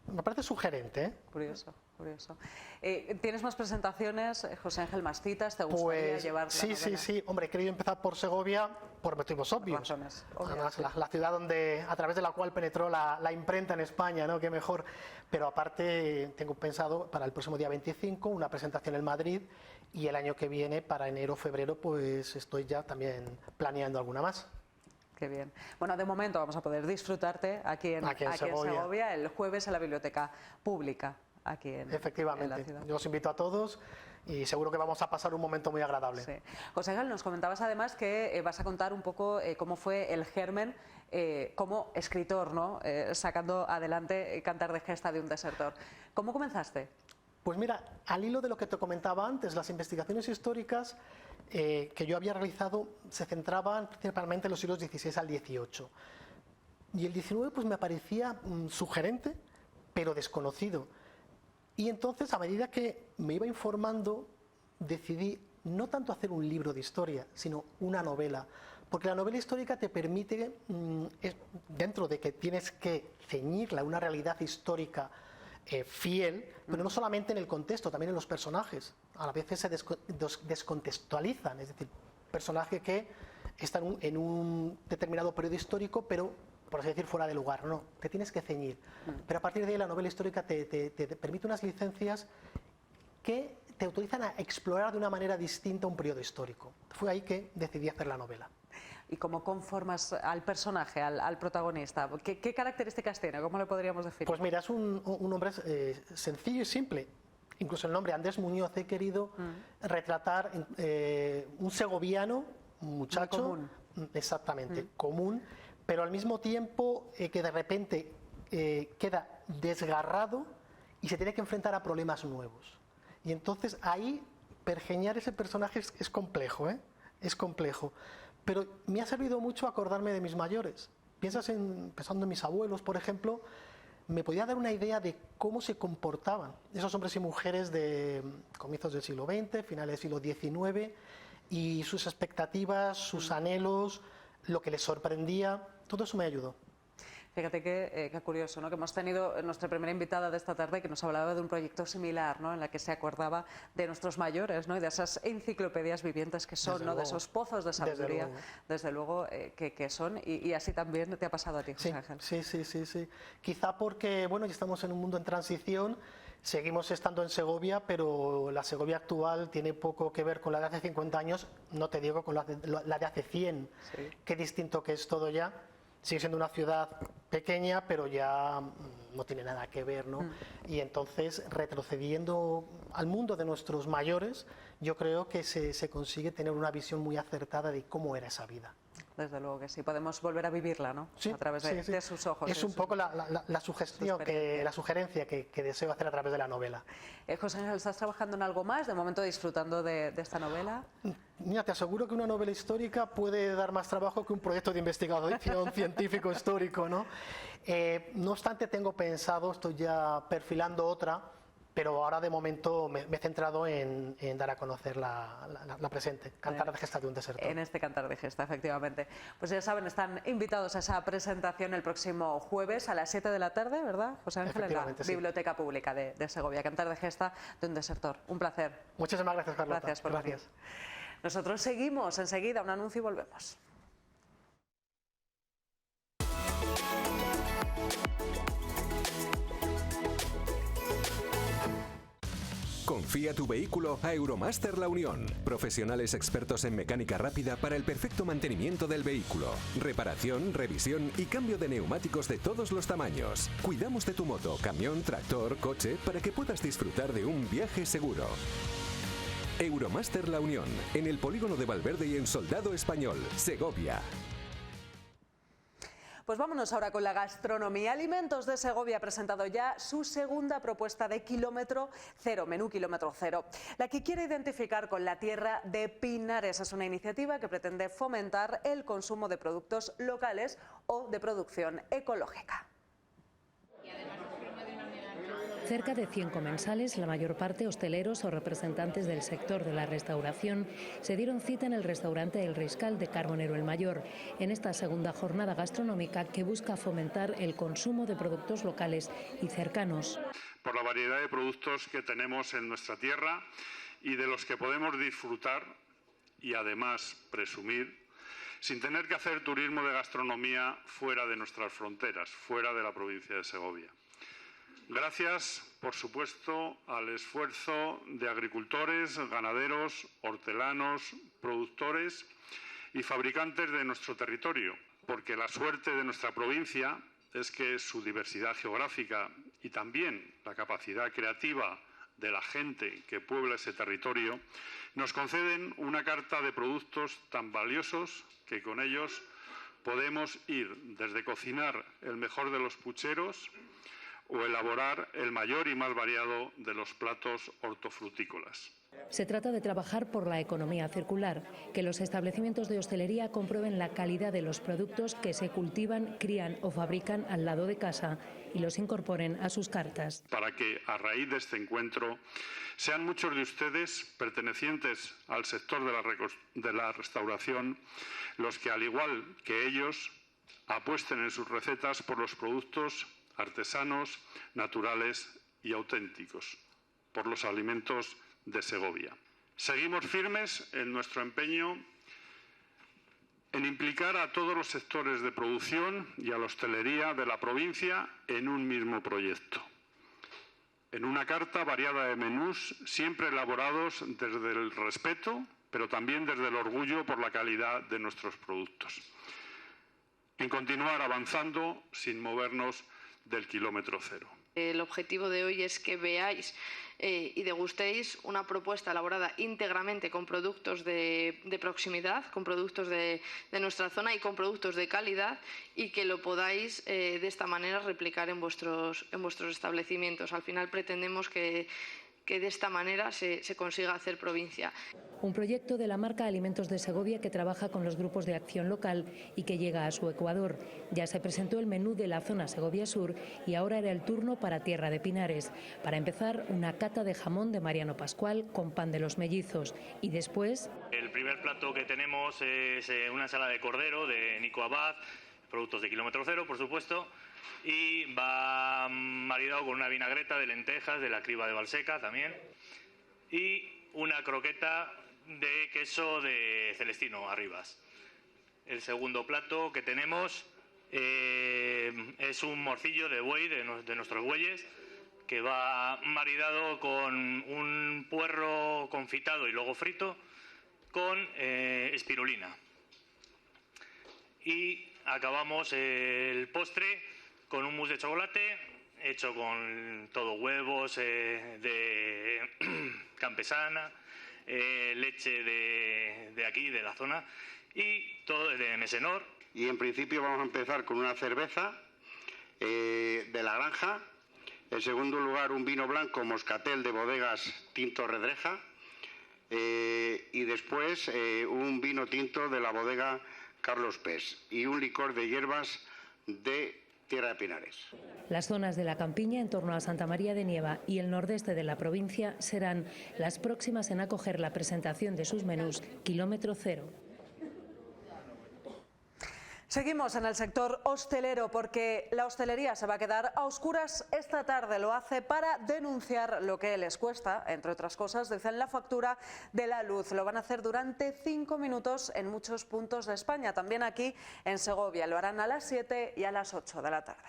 Me parece sugerente, ¿eh? Curioso, curioso. ¿Tienes más presentaciones, José Ángel, más citas? ¿Te gustaría llevar la novela? Sí. Hombre, he querido empezar por Segovia por motivos obvios. Además, la ciudad a través de la cual penetró la imprenta en España, ¿no? Qué mejor. Pero aparte, tengo pensado para el próximo día 25 una presentación en Madrid, y el año que viene, para enero o febrero, pues estoy ya también planeando alguna más. Qué bien. Bueno, de momento vamos a poder disfrutarte aquí en Segovia, el jueves en la Biblioteca Pública, aquí en la ciudad. Yo os invito a todos y seguro que vamos a pasar un momento muy agradable. Sí. José Ángel, nos comentabas además que vas a contar un poco cómo fue el germen como escritor, ¿no? Sacando adelante Cantar de gesta de un desertor. ¿Cómo comenzaste? Pues mira, al hilo de lo que te comentaba antes, las investigaciones históricas que yo había realizado se centraban principalmente en los siglos XVI al XVIII. Y el XIX pues me parecía sugerente, pero desconocido. Y entonces, a medida que me iba informando, decidí no tanto hacer un libro de historia, sino una novela. Porque la novela histórica te permite, dentro de que tienes que ceñirla a una realidad histórica fiel, pero no solamente en el contexto, también en los personajes. A veces se descontextualizan, es decir, personaje que está en un determinado periodo histórico, pero, por así decir, fuera de lugar. No, te tienes que ceñir. Pero a partir de ahí la novela histórica te permite unas licencias que te autorizan a explorar de una manera distinta un periodo histórico. Fue ahí que decidí hacer la novela. ¿Y cómo conformas al personaje, al protagonista? ¿Qué características tiene? ¿Cómo le podríamos definir? Pues mira, es un hombre sencillo y simple. Incluso el nombre Andrés Muñoz he querido retratar un segoviano, un muchacho, exactamente, común, pero al mismo tiempo que de repente queda desgarrado y se tiene que enfrentar a problemas nuevos. Y entonces ahí pergeñar ese personaje es complejo, es complejo. Pero me ha servido mucho acordarme de mis mayores. Pensando en mis abuelos, por ejemplo, me podía dar una idea de cómo se comportaban esos hombres y mujeres de comienzos del siglo XX, finales del siglo XIX, y sus expectativas, sus anhelos, lo que les sorprendía, todo eso me ayudó. Fíjate qué curioso, ¿no? Que hemos tenido nuestra primera invitada de esta tarde que nos hablaba de un proyecto similar, ¿no? En la que se acordaba de nuestros mayores, ¿no? Y de esas enciclopedias vivientes que son, ¿no? De esos pozos de sabiduría, desde luego que son, y así también te ha pasado a ti, José Ángel. Sí. Quizá porque, bueno, ya estamos en un mundo en transición, seguimos estando en Segovia, pero la Segovia actual tiene poco que ver con la de hace 50 años, no te digo con la de hace 100, qué distinto que es todo ya. Sigue siendo una ciudad pequeña, pero ya no tiene nada que ver, ¿no? Y entonces, retrocediendo al mundo de nuestros mayores, yo creo que se consigue tener una visión muy acertada de cómo era esa vida. Desde luego que sí, podemos volver a vivirla, ¿no? Sí, a través de sus ojos. Es un poco la sugestión, la sugerencia que deseo hacer a través de la novela. José Ángel, ¿estás trabajando en algo más? De momento disfrutando de esta novela. Mira, te aseguro que una novela histórica puede dar más trabajo que un proyecto de investigación científico histórico, ¿no? No obstante, tengo pensado, estoy ya perfilando otra, pero ahora de momento me he centrado en dar a conocer la presente, Cantar de Gesta de un desertor. En este Cantar de Gesta, efectivamente. Pues ya saben, están invitados a esa presentación el próximo jueves a las 7 de la tarde, ¿verdad, José Ángel? En la Biblioteca Pública de Segovia, Cantar de Gesta de un desertor. Un placer. Muchísimas gracias, Carlota. Gracias por venir. Nosotros seguimos enseguida, un anuncio y volvemos. Confía tu vehículo a Euromaster La Unión. Profesionales expertos en mecánica rápida para el perfecto mantenimiento del vehículo. Reparación, revisión y cambio de neumáticos de todos los tamaños. Cuidamos de tu moto, camión, tractor, coche para que puedas disfrutar de un viaje seguro. Euromaster La Unión, en el polígono de Valverde y en Soldado Español, Segovia. Pues vámonos ahora con la gastronomía. Alimentos de Segovia ha presentado ya su segunda propuesta de kilómetro cero, menú kilómetro cero, la que quiere identificar con la tierra de Pinares. Es una iniciativa que pretende fomentar el consumo de productos locales o de producción ecológica. Cerca de 100 comensales, la mayor parte hosteleros o representantes del sector de la restauración, se dieron cita en el restaurante El Riscal de Carbonero el Mayor, en esta segunda jornada gastronómica que busca fomentar el consumo de productos locales y cercanos. Por la variedad de productos que tenemos en nuestra tierra y de los que podemos disfrutar y además presumir, sin tener que hacer turismo de gastronomía fuera de nuestras fronteras, fuera de la provincia de Segovia. Gracias, por supuesto, al esfuerzo de agricultores, ganaderos, hortelanos, productores y fabricantes de nuestro territorio, porque la suerte de nuestra provincia es que su diversidad geográfica y también la capacidad creativa de la gente que puebla ese territorio nos conceden una carta de productos tan valiosos que con ellos podemos ir desde cocinar el mejor de los pucheros o elaborar el mayor y más variado de los platos hortofrutícolas. Se trata de trabajar por la economía circular, que los establecimientos de hostelería comprueben la calidad de los productos que se cultivan, crían o fabrican al lado de casa y los incorporen a sus cartas. Para que, a raíz de este encuentro, sean muchos de ustedes, pertenecientes al sector de la restauración, los que, al igual que ellos, apuesten en sus recetas por los productos artesanos, naturales y auténticos, por los alimentos de Segovia. Seguimos firmes en nuestro empeño en implicar a todos los sectores de producción y a la hostelería de la provincia en un mismo proyecto, en una carta variada de menús, siempre elaborados desde el respeto, pero también desde el orgullo por la calidad de nuestros productos, en continuar avanzando sin movernos del kilómetro cero. El objetivo de hoy es que veáis y degustéis una propuesta elaborada íntegramente con productos de proximidad, con productos de nuestra zona y con productos de calidad, y que lo podáis de esta manera replicar en vuestros establecimientos. Al final pretendemos que de esta manera se consiga hacer provincia. Un proyecto de la marca Alimentos de Segovia que trabaja con los grupos de acción local y que llega a su Ecuador. Ya se presentó el menú de la zona Segovia Sur y ahora era el turno para Tierra de Pinares. Para empezar, una cata de jamón de Mariano Pascual con pan de los mellizos. Y después... El primer plato que tenemos es una ensalada de cordero de Nico Abad, productos de kilómetro cero, por supuesto, y va maridado con una vinagreta de lentejas de la criba de Valseca también, y una croqueta de queso de Celestino Arribas. El segundo plato que tenemos es un morcillo de buey de nuestros bueyes, que va maridado con un puerro confitado y luego frito con espirulina. Y acabamos el postre con un mousse de chocolate hecho con todo huevos de campesana, leche de aquí, de la zona, y todo de Mesenor. Y en principio vamos a empezar con una cerveza de la granja. En segundo lugar, un vino blanco moscatel de bodegas Tinto Redreja. Y después un vino tinto de la bodega Carlos Pes. Y un licor de hierbas de Tierra de Pinares. Las zonas de la campiña en torno a Santa María de Nieva y el nordeste de la provincia serán las próximas en acoger la presentación de sus menús kilómetro cero. Seguimos en el sector hostelero porque la hostelería se va a quedar a oscuras esta tarde. Lo hace para denunciar lo que les cuesta, entre otras cosas, dicen, la factura de la luz. Lo van a hacer durante 5 minutos en muchos puntos de España, también aquí en Segovia. Lo harán a las 7 y a las 8 de la tarde.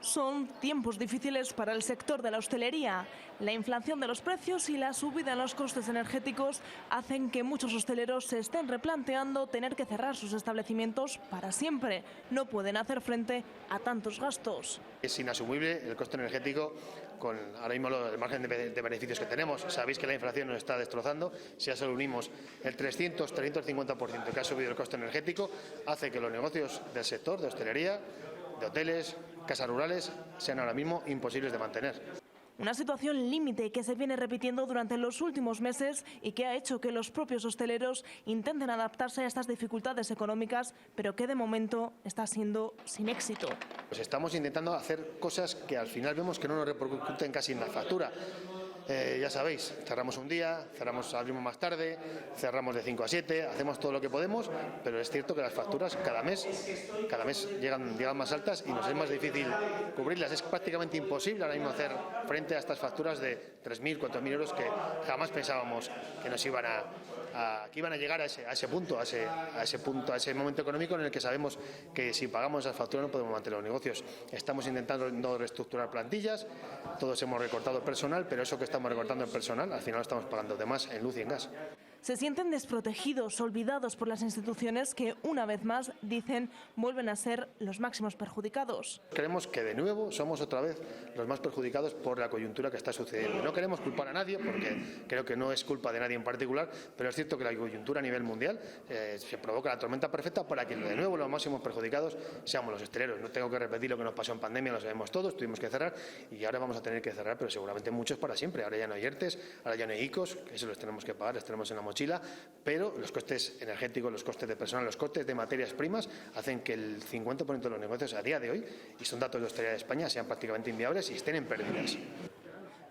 Son tiempos difíciles para el sector de la hostelería. La inflación de los precios y la subida en los costes energéticos hacen que muchos hosteleros se estén replanteando tener que cerrar sus establecimientos para siempre. No pueden hacer frente a tantos gastos. Es inasumible el coste energético con ahora mismo el margen de beneficios que tenemos. Sabéis que la inflación nos está destrozando. Si ya solo unimos el 350% que ha subido el coste energético, hace que los negocios del sector de hostelería, de hoteles, casas rurales, sean ahora mismo imposibles de mantener. Una situación límite que se viene repitiendo durante los últimos meses y que ha hecho que los propios hosteleros intenten adaptarse a estas dificultades económicas, pero que de momento está siendo sin éxito. Pues estamos intentando hacer cosas que al final vemos que no nos repercuten casi en la factura. Ya sabéis, cerramos un día, abrimos más tarde, cerramos de 5 a 7, hacemos todo lo que podemos, pero es cierto que las facturas cada mes llegan más altas y nos es más difícil cubrirlas. Es prácticamente imposible ahora mismo hacer frente a estas facturas de 3.000, 4.000 euros que jamás pensábamos que nos iban que iban a llegar a ese punto, a ese momento económico en el que sabemos que si pagamos esas facturas no podemos mantener los negocios. Estamos intentando no reestructurar plantillas, todos hemos recortado el personal, pero eso que estamos recortando el personal, al final estamos pagando de más en luz y en gas. Se sienten desprotegidos, olvidados por las instituciones que, una vez más, dicen, vuelven a ser los máximos perjudicados. Creemos que de nuevo somos otra vez los más perjudicados por la coyuntura que está sucediendo. No queremos culpar a nadie porque creo que no es culpa de nadie en particular, pero es cierto que la coyuntura a nivel mundial se provoca la tormenta perfecta para que de nuevo los máximos perjudicados seamos los hosteleros. No tengo que repetir lo que nos pasó en pandemia, lo sabemos todos, tuvimos que cerrar y ahora vamos a tener que cerrar, pero seguramente muchos para siempre. Ahora ya no hay ERTES, ahora ya no hay ICOs, que eso los tenemos que pagar, los tenemos en la mochila, pero los costes energéticos, los costes de personal, los costes de materias primas hacen que el 50% de los negocios a día de hoy, y son datos de hostelería de España, sean prácticamente inviables y estén en pérdidas.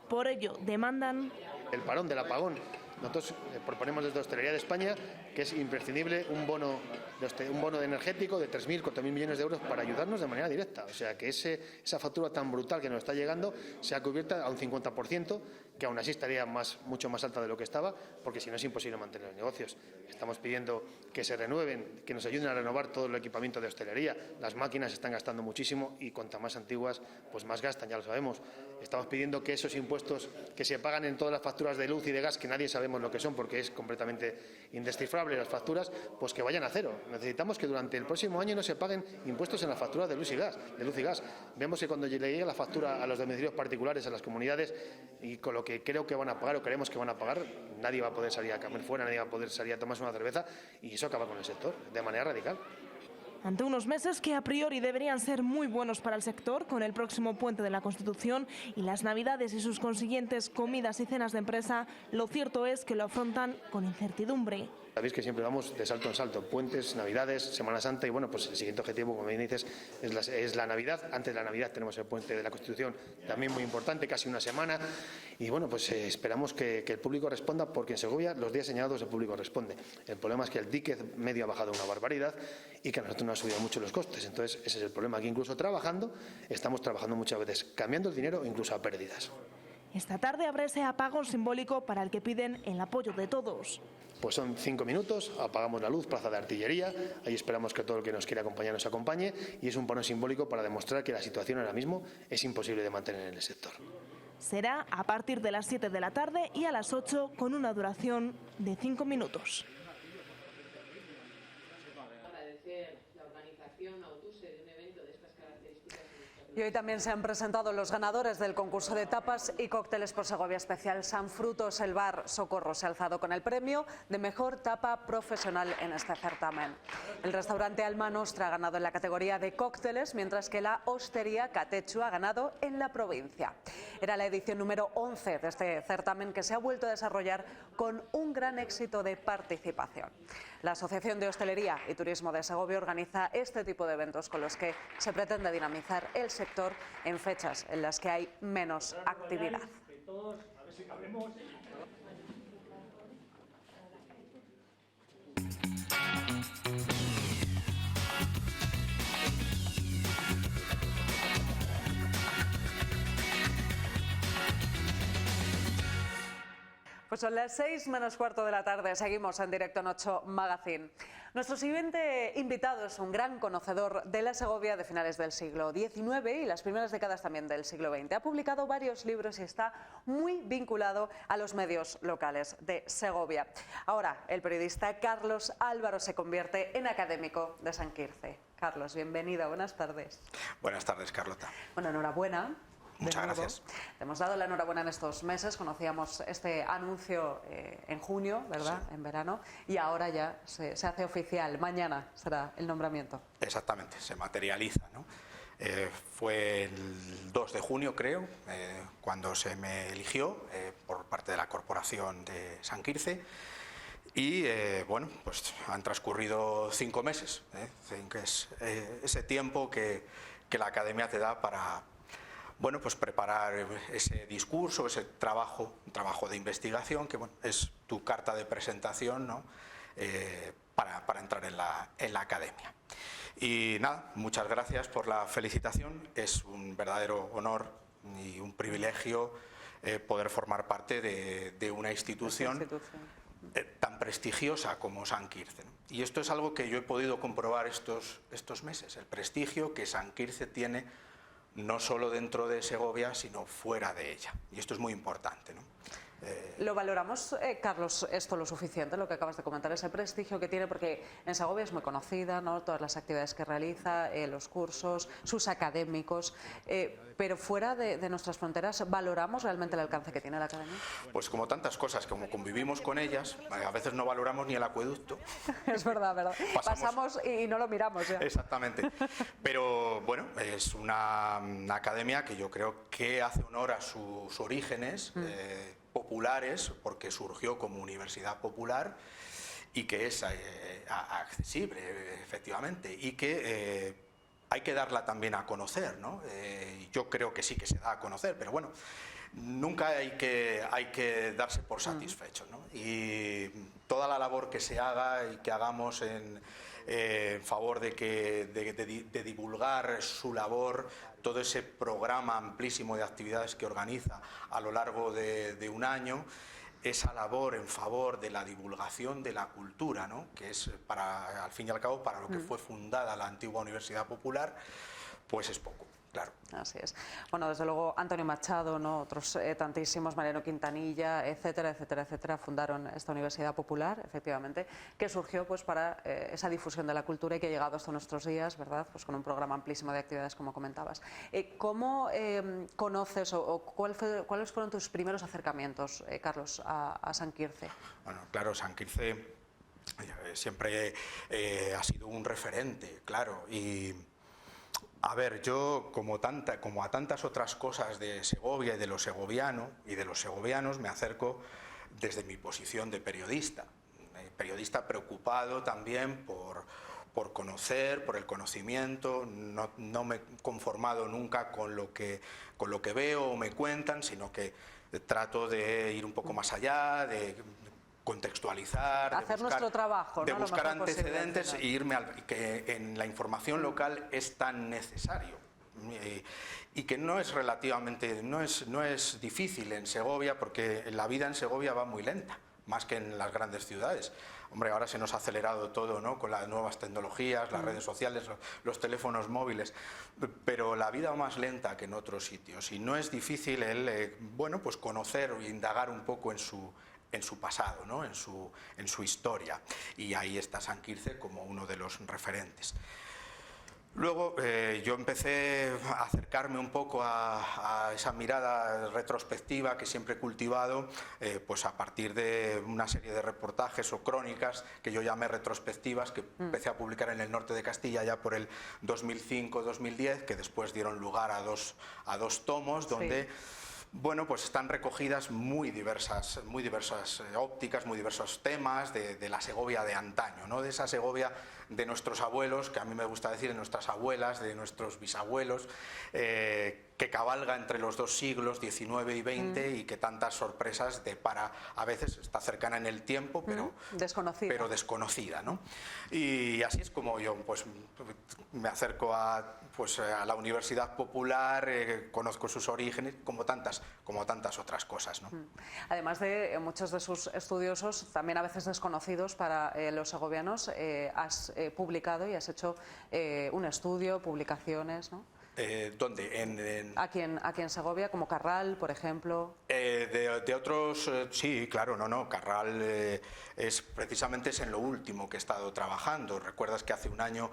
Por ello, demandan el parón del apagón. Nosotros proponemos desde Hostelería de España que es imprescindible un bono energético de 3.000, 4.000 millones de euros para ayudarnos de manera directa. O sea, que esa factura tan brutal que nos está llegando sea cubierta a un 50%, que aún así estaría mucho más alta de lo que estaba, porque si no es imposible mantener los negocios. Estamos pidiendo que se renueven, que nos ayuden a renovar todo el equipamiento de hostelería. Las máquinas están gastando muchísimo y cuanto más antiguas, pues más gastan, ya lo sabemos. Estamos pidiendo que esos impuestos que se pagan en todas las facturas de luz y de gas, que nadie sabemos lo que son porque es completamente indescifrable las facturas, pues que vayan a cero. Necesitamos que durante el próximo año no se paguen impuestos en las facturas de luz y gas. Vemos que cuando le llegue la factura a los domicilios particulares, a las comunidades, y con lo que creo que van a pagar o creemos que van a pagar, nadie va a poder salir a comer fuera, nadie va a poder salir a tomarse una cerveza, y eso acaba con el sector de manera radical. Ante unos meses que a priori deberían ser muy buenos para el sector, con el próximo puente de la Constitución y las Navidades y sus consiguientes comidas y cenas de empresa, lo cierto es que lo afrontan con incertidumbre. Sabéis que siempre vamos de salto en salto, puentes, Navidades, Semana Santa, y bueno, pues el siguiente objetivo, como bien dices, es la Navidad. Antes de la Navidad tenemos el puente de la Constitución, también muy importante, casi una semana, y bueno, pues esperamos que el público responda, porque en Segovia los días señalados el público responde. El problema es que el ticket medio ha bajado una barbaridad y que a nosotros nos ha subido mucho los costes, entonces ese es el problema, que incluso estamos trabajando muchas veces cambiando el dinero incluso a pérdidas. Esta tarde habrá ese apagón simbólico para el que piden el apoyo de todos. Pues son 5 minutos, apagamos la luz, Plaza de Artillería, ahí esperamos que todo el que nos quiera acompañar nos acompañe, y es un parón simbólico para demostrar que la situación ahora mismo es imposible de mantener en el sector. Será a partir de las 7 de la tarde y a las 8 con una duración de 5 minutos. Y hoy también se han presentado los ganadores del concurso de tapas y cócteles por Segovia Especial San Frutos. El bar Socorro se ha alzado con el premio de mejor tapa profesional en este certamen. El restaurante Alma Nostra ha ganado en la categoría de cócteles, mientras que la hostería Catechu ha ganado en la provincia. Era la edición número 11 de este certamen, que se ha vuelto a desarrollar con un gran éxito de participación. La Asociación de Hostelería y Turismo de Segovia organiza este tipo de eventos con los que se pretende dinamizar el sector en fechas en las que hay menos actividad. Pues son las 6 menos cuarto de la tarde, seguimos en directo en 8 Magazine. Nuestro siguiente invitado es un gran conocedor de la Segovia de finales del siglo XIX y las primeras décadas también del siglo XX. Ha publicado varios libros y está muy vinculado a los medios locales de Segovia. Ahora, el periodista Carlos Álvaro se convierte en académico de San Quirce. Carlos, bienvenido, buenas tardes. Buenas tardes, Carlota. Bueno, enhorabuena. Muchas gracias. Te hemos dado la enhorabuena en estos meses, conocíamos este anuncio en junio, ¿verdad? Sí. En verano, y ahora ya se hace oficial, mañana será el nombramiento. Exactamente, se materializa, ¿no? Fue el 2 de junio, creo, cuando se me eligió por parte de la Corporación de San Quirce. Y bueno, pues han transcurrido 5 meses, que es ese tiempo que la Academia te da para, bueno, pues preparar ese discurso, ese trabajo, un trabajo de investigación, que bueno, es tu carta de presentación, ¿no? Para entrar en la Academia. Y nada, muchas gracias por la felicitación. Es un verdadero honor y un privilegio poder formar parte de una institución tan prestigiosa como San Quirce, ¿no? Y esto es algo que yo he podido comprobar estos meses, el prestigio que San Quirce tiene no solo dentro de Segovia, sino fuera de ella. Y esto es muy importante, ¿no? ¿Lo valoramos, Carlos, esto lo suficiente, lo que acabas de comentar, ese prestigio que tiene? Porque en Segovia es muy conocida, ¿no? Todas las actividades que realiza, los cursos, sus académicos, pero fuera de nuestras fronteras, ¿valoramos realmente el alcance que tiene la Academia? Pues como tantas cosas, como convivimos con ellas, a veces no valoramos ni el acueducto. Es verdad, ¿verdad? Pasamos y no lo miramos ya. Exactamente. Pero bueno, es una academia que yo creo que hace honor a sus orígenes, populares, porque surgió como universidad popular y que es accesible, efectivamente, y que hay que darla también a conocer, ¿no? Yo creo que sí que se da a conocer, pero bueno, nunca hay que darse por satisfecho, ¿no? Y toda la labor que se haga y que hagamos en favor de divulgar su labor, todo ese programa amplísimo de actividades que organiza a lo largo de un año, esa labor en favor de la divulgación de la cultura, ¿no? Que es, al fin y al cabo, para lo que fue fundada la antigua Universidad Popular, pues es poco. Claro. Así es. Bueno, desde luego Antonio Machado, ¿no? Otros tantísimos, Mariano Quintanilla, etcétera, etcétera, etcétera, fundaron esta Universidad Popular, efectivamente, que surgió pues para esa difusión de la cultura y que ha llegado hasta nuestros días, ¿verdad? Pues con un programa amplísimo de actividades, como comentabas. ¿Cómo conoces o cuáles fueron tus primeros acercamientos, Carlos, a San Quirce? Bueno, claro, San Quirce siempre ha sido un referente, claro, y a ver, yo como a tantas otras cosas de Segovia y de lo segoviano y de los segovianos me acerco desde mi posición de periodista preocupado también por conocer, por el conocimiento. No me he conformado nunca con lo que veo o me cuentan, sino que trato de ir un poco más allá, de contextualizar, hacer nuestro trabajo, de buscar antecedentes e irme que en la información local es tan necesario y que no es difícil en Segovia, porque la vida en Segovia va muy lenta, más que en las grandes ciudades. Hombre, ahora se nos ha acelerado todo, ¿no? Con las nuevas tecnologías, las redes sociales, los teléfonos móviles, pero la vida va más lenta que en otros sitios y no es difícil pues conocer o indagar un poco en su pasado, ¿no? en su historia, y ahí está San Quirce como uno de los referentes. Luego yo empecé a acercarme un poco a esa mirada retrospectiva que siempre he cultivado, pues a partir de una serie de reportajes o crónicas que yo llamé retrospectivas, que empecé a publicar en el norte de Castilla ya por el 2005-2010, que después dieron lugar a dos tomos, donde bueno, pues están recogidas muy diversas ópticas, muy diversos temas de la Segovia de antaño, ¿no? De esa Segovia de nuestros abuelos, que a mí me gusta decir de nuestras abuelas, de nuestros bisabuelos, que cabalga entre los dos siglos, XIX y XX, y que tantas sorpresas depara. A veces está cercana en el tiempo, pero desconocida, ¿no? Y así es como yo pues me acerco a la Universidad Popular, conozco sus orígenes, como tantas otras cosas, ¿no? Además de muchos de sus estudiosos, también a veces desconocidos para los segovianos, has publicado y has hecho un estudio, publicaciones, ¿no? ¿Dónde? Aquí en Segovia, como Carral, por ejemplo. De otros, sí, claro, Carral precisamente es en lo último que he estado trabajando. Recuerdas que hace un año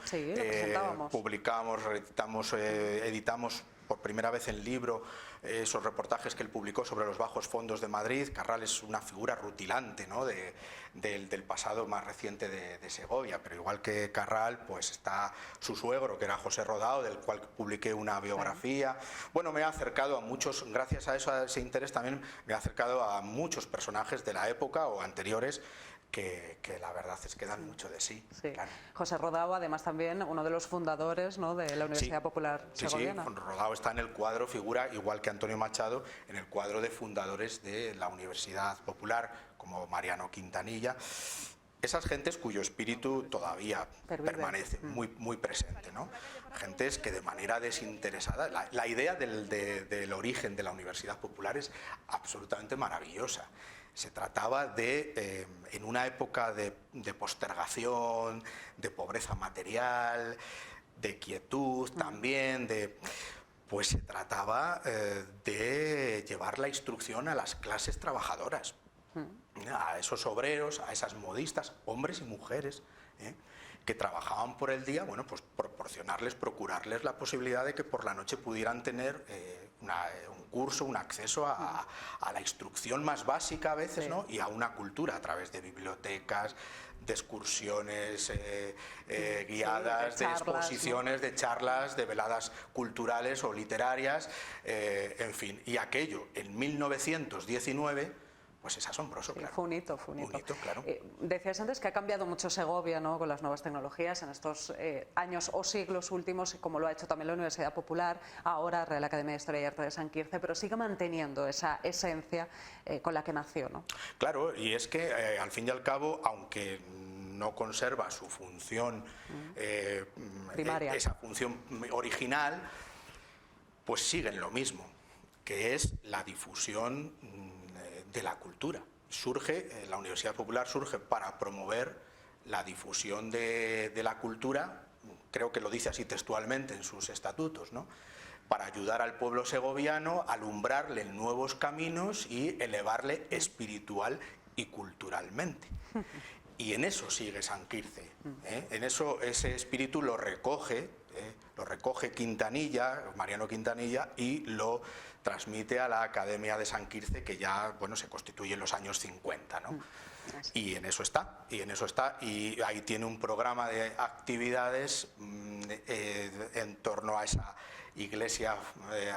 editamos por primera vez en libro esos reportajes que él publicó sobre los bajos fondos de Madrid. Carral es una figura rutilante, ¿no? del pasado más reciente de Segovia, pero igual que Carral, pues está su suegro, que era José Rodao, del cual publiqué una biografía. Bueno, me he acercado a muchos, gracias a ese interés también me he acercado a muchos personajes de la época o anteriores, que la verdad es que dan mucho de sí. Claro. José Rodao, además también uno de los fundadores, ¿no? de la Universidad Popular Segoviana. Sí, Rodao está en el cuadro, figura igual que Antonio Machado, en el cuadro de fundadores de la Universidad Popular, como Mariano Quintanilla. Esas gentes cuyo espíritu todavía permanece muy presente, ¿no? Gentes que de manera desinteresada, la idea del origen de la Universidad Popular es absolutamente maravillosa. Se trataba de, en una época de postergación, de pobreza material, de quietud también, pues se trataba de llevar la instrucción a las clases trabajadoras, a esos obreros, a esas modistas, hombres y mujeres, que trabajaban por el día, bueno, pues procurarles la posibilidad de que por la noche pudieran tener un curso, un acceso a la instrucción más básica a veces, ¿no? Y a una cultura a través de bibliotecas, de excursiones guiadas, de exposiciones, de charlas, de veladas culturales o literarias, en fin. Y aquello, en 1919, pues es asombroso, Sí, claro. fue un hito, Un hito, claro. Decías antes que ha cambiado mucho Segovia, ¿no?, con las nuevas tecnologías en estos años o siglos últimos, como lo ha hecho también la Universidad Popular, ahora Real Academia de Historia y Arte de San Quirce, pero sigue manteniendo esa esencia con la que nació, ¿no? Claro, y es que al fin y al cabo, aunque no conserva su función primaria, esa función original, pues siguen lo mismo, que es la difusión de la cultura. La Universidad Popular surge para promover la difusión de la cultura, creo que lo dice así textualmente en sus estatutos, ¿no?, para ayudar al pueblo segoviano, alumbrarle en nuevos caminos y elevarle espiritual y culturalmente. Y en eso sigue San Quirce, en eso ese espíritu lo recoge Quintanilla, Mariano Quintanilla, y lo transmite a la Academia de San Quirce, que ya, bueno, se constituye en los años 50, ¿no? Y en eso está, y ahí tiene un programa de actividades en torno a esa iglesia,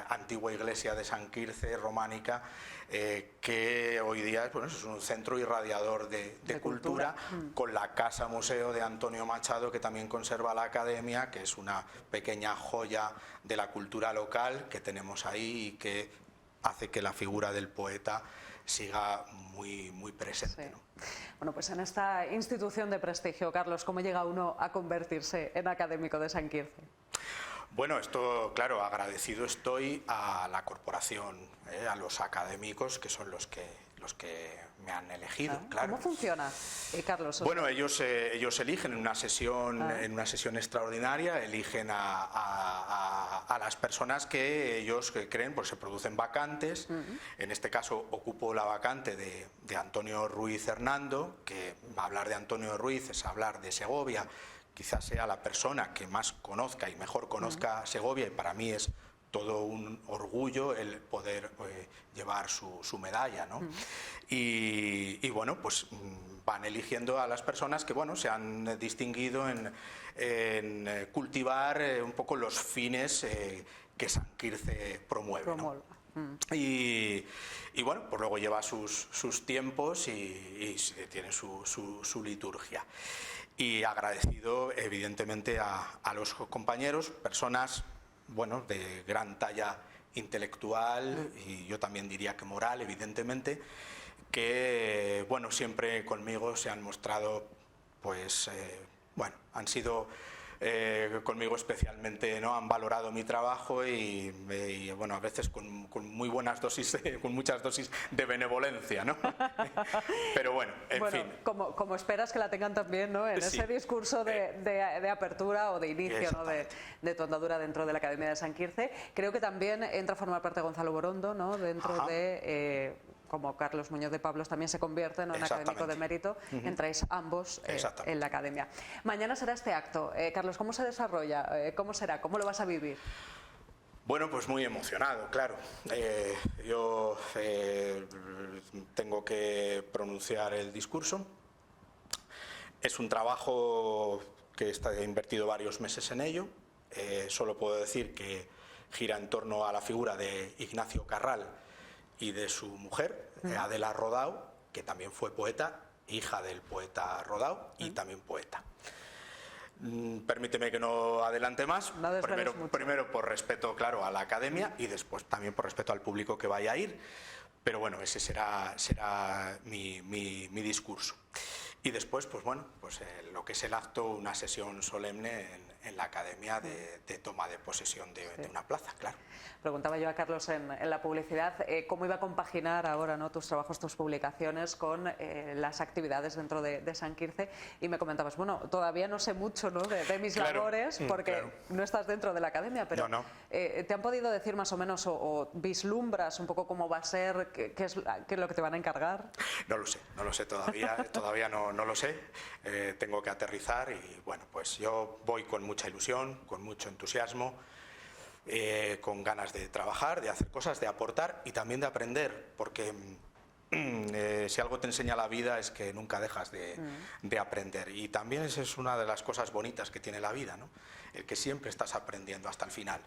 antigua iglesia de San Quirce, románica, que hoy día es un centro irradiador de cultura, con la casa museo de Antonio Machado, que también conserva la academia, que es una pequeña joya de la cultura local que tenemos ahí y que hace que la figura del poeta siga muy presente, ¿no? Bueno, pues en esta institución de prestigio, Carlos, ¿cómo llega uno a convertirse en académico de San Quirce? Bueno, esto, claro, agradecido estoy a la corporación, a los académicos, que son los que me han elegido, claro. ¿Cómo funciona, Carlos? Bueno, ellos eligen en una sesión extraordinaria, eligen a las personas que ellos creen, pues se producen vacantes. En este caso ocupo la vacante de Antonio Ruiz Hernando, que hablar de Antonio Ruiz es hablar de Segovia. Quizás sea la persona que más conozca y mejor conozca Segovia, y para mí es todo un orgullo el poder llevar su medalla, ¿no? Y bueno, pues van eligiendo a las personas que, bueno, se han distinguido en cultivar un poco los fines que San Quirce promueve, ¿no? Y bueno, pues luego lleva sus tiempos y tiene su liturgia. Y agradecido evidentemente a los compañeros, personas, bueno, de gran talla intelectual y yo también diría que moral, evidentemente, que, bueno, siempre conmigo se han mostrado, pues, bueno, han sido conmigo especialmente, ¿no? Han valorado mi trabajo y bueno, a veces con muy buenas dosis, con muchas dosis de benevolencia, ¿no? Pero bueno, en fin. Como esperas que la tengan también, ¿no?, en ese discurso de apertura o de inicio, ¿no?, de tu andadura dentro de la Academia de San Quirce. Creo que también entra a formar parte Gonzalo Borondo, ¿no?, dentro de... como Carlos Muñoz de Pablos también se convierte, ¿no?, en académico de mérito, entráis ambos en la academia. Mañana será este acto. Carlos, ¿cómo se desarrolla? ¿Cómo será? ¿Cómo lo vas a vivir? Bueno, pues muy emocionado, claro. Yo tengo que pronunciar el discurso. Es un trabajo que he invertido varios meses en ello. Solo puedo decir que gira en torno a la figura de Ignacio Carral y de su mujer, Adela Rodao, que también fue poeta, hija del poeta Rodao y también poeta. Permíteme que no adelante más, primero por respeto, claro, a la academia y después también por respeto al público que vaya a ir, pero bueno, ese será mi discurso. Y después, pues bueno, pues lo que es el acto, una sesión solemne en la academia de toma de posesión de una plaza, claro. Preguntaba yo a Carlos en la publicidad cómo iba a compaginar ahora, ¿no?, tus trabajos, tus publicaciones con las actividades dentro de San Quirce, y me comentabas, bueno, todavía no sé mucho, ¿no?, de mis labores, porque no estás dentro de la academia, pero ¿te han podido decir más o menos o vislumbras un poco cómo va a ser, qué es lo que te van a encargar? No lo sé todavía no lo sé, tengo que aterrizar y bueno, pues yo voy con mucha ilusión, con mucho entusiasmo, con ganas de trabajar, de hacer cosas, de aportar y también de aprender, porque si algo te enseña la vida es que nunca dejas de aprender, y también esa es una de las cosas bonitas que tiene la vida, ¿no?, el que siempre estás aprendiendo hasta el final.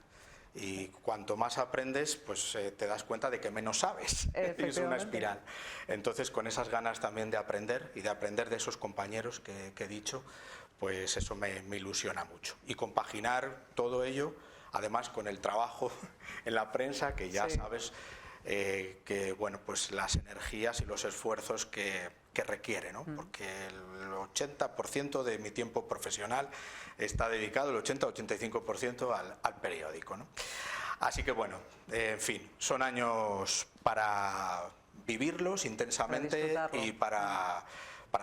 Y cuanto más aprendes, pues te das cuenta de que menos sabes. Es una espiral. Entonces, con esas ganas también de aprender y de aprender de esos compañeros que he dicho, pues eso me ilusiona mucho. Y compaginar todo ello, además con el trabajo en la prensa, que ya sabes que bueno, pues las energías y los esfuerzos que requiere, ¿no? Porque el 80% de mi tiempo profesional está dedicado, el 80-85% al periódico, ¿no? Así que bueno, en fin, son años para vivirlos intensamente y para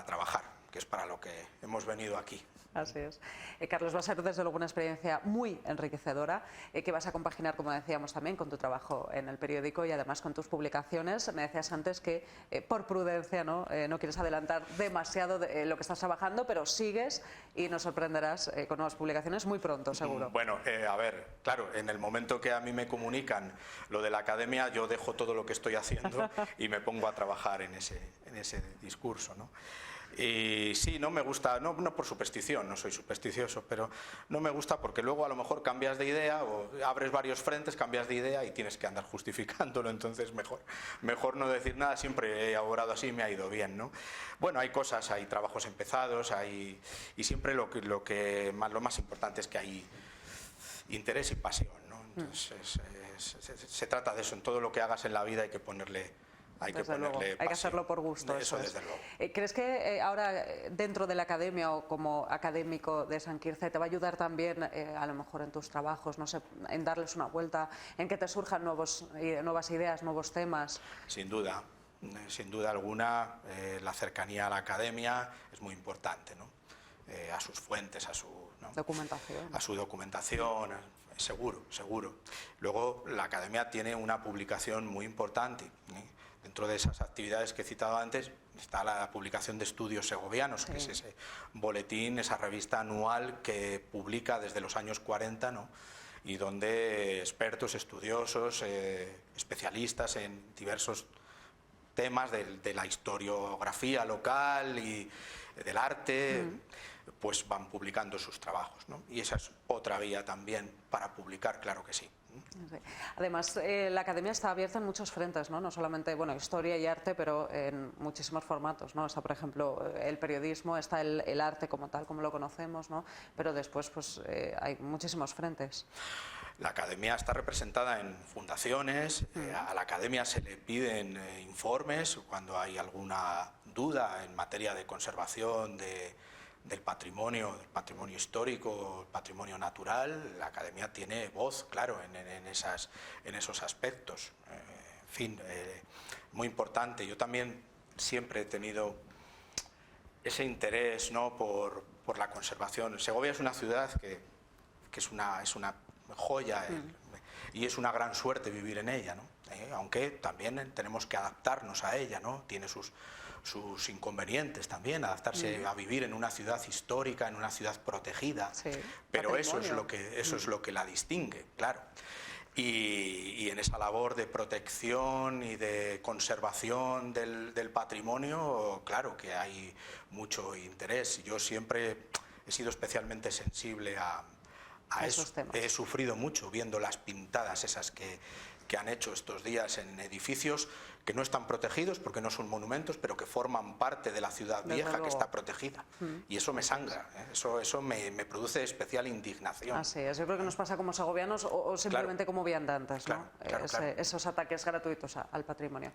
trabajar, que es para lo que hemos venido aquí. Así es. Carlos, va a ser desde luego una experiencia muy enriquecedora que vas a compaginar, como decíamos, también con tu trabajo en el periódico y además con tus publicaciones. Me decías antes que por prudencia no quieres adelantar demasiado de lo que estás trabajando, pero sigues y nos sorprenderás con nuevas publicaciones muy pronto, seguro. Bueno, a ver, claro, en el momento que a mí me comunican lo de la academia, yo dejo todo lo que estoy haciendo y me pongo a trabajar en ese discurso, ¿no? Y sí, no me gusta, no por superstición, no soy supersticioso, pero no me gusta porque luego a lo mejor cambias de idea o abres varios frentes, cambias de idea y tienes que andar justificándolo, entonces mejor no decir nada, siempre he elaborado así y me ha ido bien, ¿no? Bueno, hay cosas, hay trabajos empezados, y siempre lo más importante es que hay interés y pasión, ¿no? Entonces se trata de eso, en todo lo que hagas en la vida hay que ponerle... Hay que hacerlo por gusto. Eso desde luego. ¿Crees que ahora dentro de la academia o como académico de Sanquirce te va a ayudar también a lo mejor en tus trabajos, no sé, en darles una vuelta, en que te surjan nuevas ideas, nuevos temas? Sin duda alguna, la cercanía a la academia es muy importante, ¿no? A sus fuentes, a su documentación, seguro. Luego la academia tiene una publicación muy importante, ¿eh? Dentro de esas actividades que he citado antes está la publicación de Estudios Segovianos, que es ese boletín, esa revista anual que publica desde los años 40, ¿no? Y donde expertos, estudiosos, especialistas en diversos temas de la historiografía local y del arte, pues van publicando sus trabajos, ¿no? Y esa es otra vía también para publicar, claro que sí. Además, la academia está abierta en muchos frentes, ¿no? No solamente historia y arte, pero en muchísimos formatos, ¿no? Está, por ejemplo, el periodismo, está el arte como tal, como lo conocemos, ¿no? Pero después pues hay muchísimos frentes. La academia está representada en fundaciones, a la academia se le piden informes cuando hay alguna duda en materia de conservación del patrimonio histórico, el patrimonio natural. La academia tiene voz, claro, en esos aspectos. En fin, muy importante. Yo también siempre he tenido ese interés, ¿no?, por la conservación. Segovia es una ciudad que es una joya y es una gran suerte vivir en ella, ¿no? Aunque también tenemos que adaptarnos a ella, ¿no? Tiene sus inconvenientes también, adaptarse a vivir en una ciudad histórica, en una ciudad protegida, pero eso es lo que la distingue, claro. Y en esa labor de protección y de conservación del patrimonio, claro que hay mucho interés. Yo siempre he sido especialmente sensible a esos temas. He sufrido mucho viendo las pintadas esas que han hecho estos días en edificios que no están protegidos porque no son monumentos, pero que forman parte de la ciudad vieja que está protegida. Y eso me sangra, ¿eh? Eso me produce especial indignación. Así es, yo creo que nos pasa como segovianos o simplemente como viandantes, ¿no? Esos ataques gratuitos al patrimonio.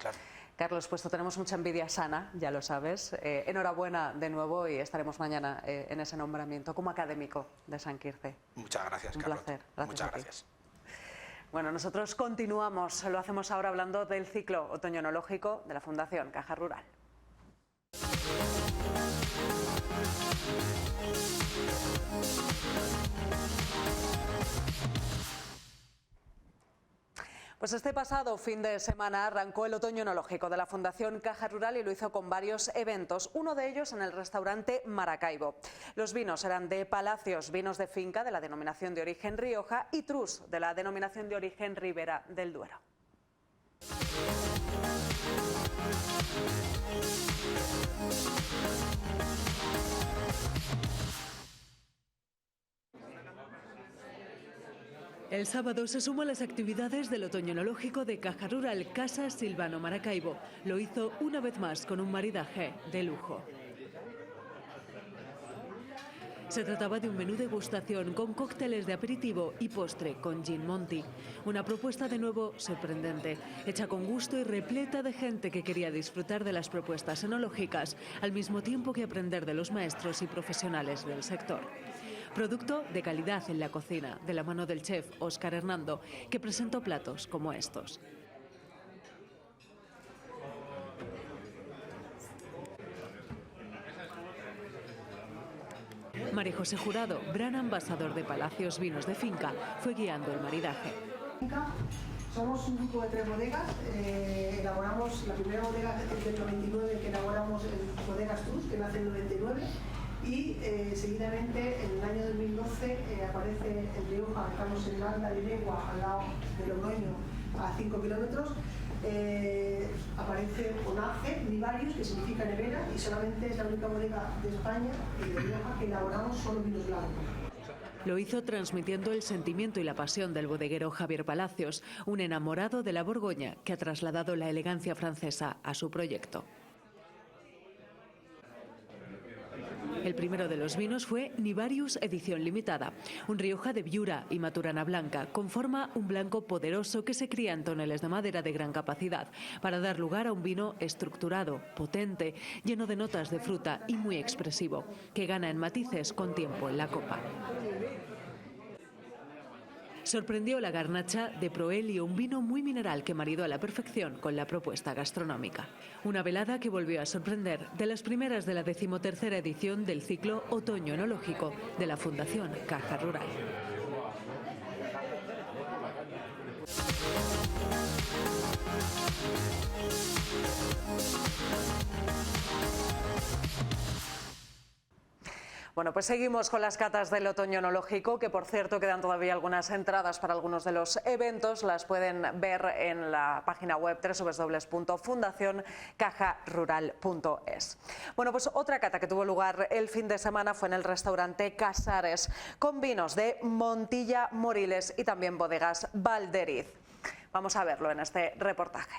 Carlos, pues tenemos mucha envidia sana, ya lo sabes. Enhorabuena de nuevo y estaremos mañana en ese nombramiento como académico de Sanquirce. Muchas gracias, Un Carlos. placer. Muchas gracias. Bueno, nosotros continuamos, lo hacemos ahora hablando del ciclo otoño-enológico de la Fundación Caja Rural. Pues este pasado fin de semana arrancó el otoño enológico de la Fundación Caja Rural y lo hizo con varios eventos, uno de ellos en el restaurante Maracaibo. Los vinos eran de Palacios, vinos de finca de la denominación de origen Rioja y Trus de la denominación de origen Ribera del Duero. El sábado se sumó a las actividades del otoño enológico de Caja Rural Casa Silvano Maracaibo. Lo hizo una vez más con un maridaje de lujo. Se trataba de un menú degustación con cócteles de aperitivo y postre con Gin Monty. Una propuesta de nuevo sorprendente, hecha con gusto y repleta de gente que quería disfrutar de las propuestas enológicas, al mismo tiempo que aprender de los maestros y profesionales del sector. Producto de calidad en la cocina, de la mano del chef Óscar Hernando, que presentó platos como estos. María José Jurado, gran ambasador de Palacios Vinos de Finca, fue guiando el maridaje. Somos un grupo de 3 bodegas, elaboramos la primera bodega del 99 que elaboramos en Bodegas Trus, que nace en el 99, y seguidamente en el año 2012 aparece en Rioja, estamos en Landa de Legua, al lado de Logroño, a 5 kilómetros. Aparece Onace Nivarius, que significa nevera, y solamente es la única bodega de España y de Rioja que elaboramos solo vinos blancos. Lo hizo transmitiendo el sentimiento y la pasión del bodeguero Javier Palacios, un enamorado de la Borgoña que ha trasladado la elegancia francesa a su proyecto. El primero de los vinos fue Nivarius edición limitada, un Rioja de Viura y Maturana blanca, conforma un blanco poderoso que se cría en toneles de madera de gran capacidad, para dar lugar a un vino estructurado, potente, lleno de notas de fruta y muy expresivo, que gana en matices con tiempo en la copa. Sorprendió la garnacha de Proelio, un vino muy mineral que maridó a la perfección con la propuesta gastronómica. Una velada que volvió a sorprender, de las primeras de la 13ª edición del ciclo Otoño Enológico de la Fundación Caja Rural. Bueno, pues seguimos con las catas del otoño enológico, que por cierto quedan todavía algunas entradas para algunos de los eventos, las pueden ver en la página web www.fundacioncajarural.es. Bueno, pues otra cata que tuvo lugar el fin de semana fue en el restaurante Casares, con vinos de Montilla Moriles y también bodegas Valderiz. Vamos a verlo en este reportaje.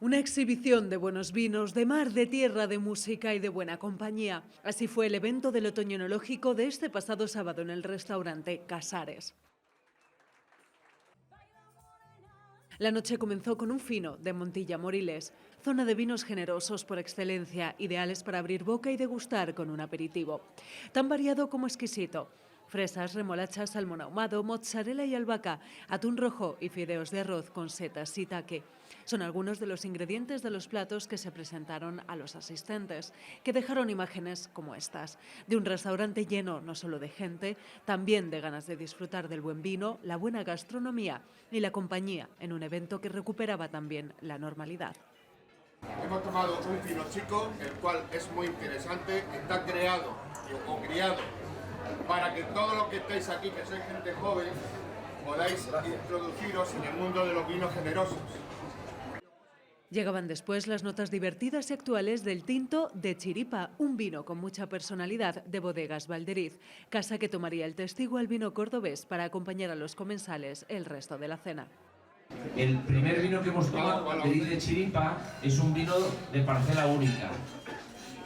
Una exhibición de buenos vinos, de mar, de tierra, de música y de buena compañía. Así fue el evento del otoño enológico de este pasado sábado en el restaurante Casares. La noche comenzó con un fino de Montilla Moriles, zona de vinos generosos por excelencia, ideales para abrir boca y degustar con un aperitivo. Tan variado como exquisito. Fresas, remolachas, salmón ahumado, mozzarella y albahaca, atún rojo y fideos de arroz con setas shiitake. Son algunos de los ingredientes de los platos que se presentaron a los asistentes, que dejaron imágenes como estas, de un restaurante lleno no solo de gente, también de ganas de disfrutar del buen vino, la buena gastronomía y la compañía en un evento que recuperaba también la normalidad. Hemos tomado un vino chico, el cual es muy interesante, está creado o criado para que todos los que estáis aquí, que sois gente joven, podáis introduciros en el mundo de los vinos generosos. Llegaban después las notas divertidas y actuales del tinto de Chiripa, un vino con mucha personalidad de Bodegas Valderiz, casa que tomaría el testigo al vino cordobés para acompañar a los comensales el resto de la cena. El primer vino que hemos tomado, Valderiz de Chiripa, es un vino de parcela única,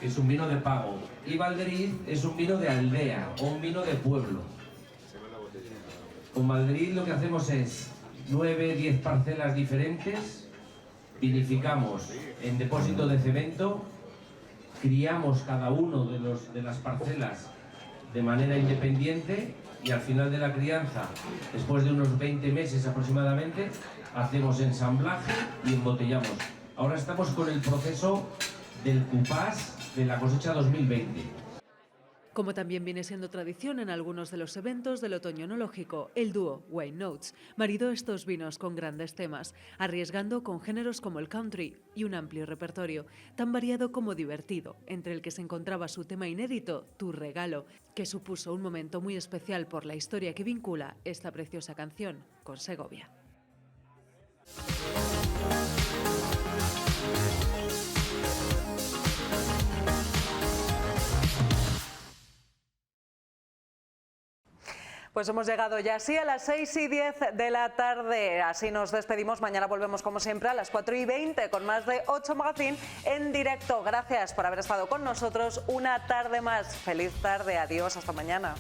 es un vino de pago, y Valderiz es un vino de aldea o un vino de pueblo. Con Valderiz lo que hacemos es 9-10 parcelas diferentes, vinificamos en depósito de cemento, criamos cada uno de las parcelas de manera independiente y al final de la crianza, después de unos 20 meses aproximadamente, hacemos ensamblaje y embotellamos. Ahora estamos con el proceso del cupás de la cosecha 2020. Como también viene siendo tradición en algunos de los eventos del otoño enológico, el dúo Wine Notes maridó estos vinos con grandes temas, arriesgando con géneros como el country y un amplio repertorio, tan variado como divertido, entre el que se encontraba su tema inédito, Tu Regalo, que supuso un momento muy especial por la historia que vincula esta preciosa canción con Segovia. Pues hemos llegado ya así a las 6:10 de la tarde. Así nos despedimos. Mañana volvemos como siempre a las 4:20 con más de 8 Magazine en directo. Gracias por haber estado con nosotros una tarde más. Feliz tarde. Adiós. Hasta mañana.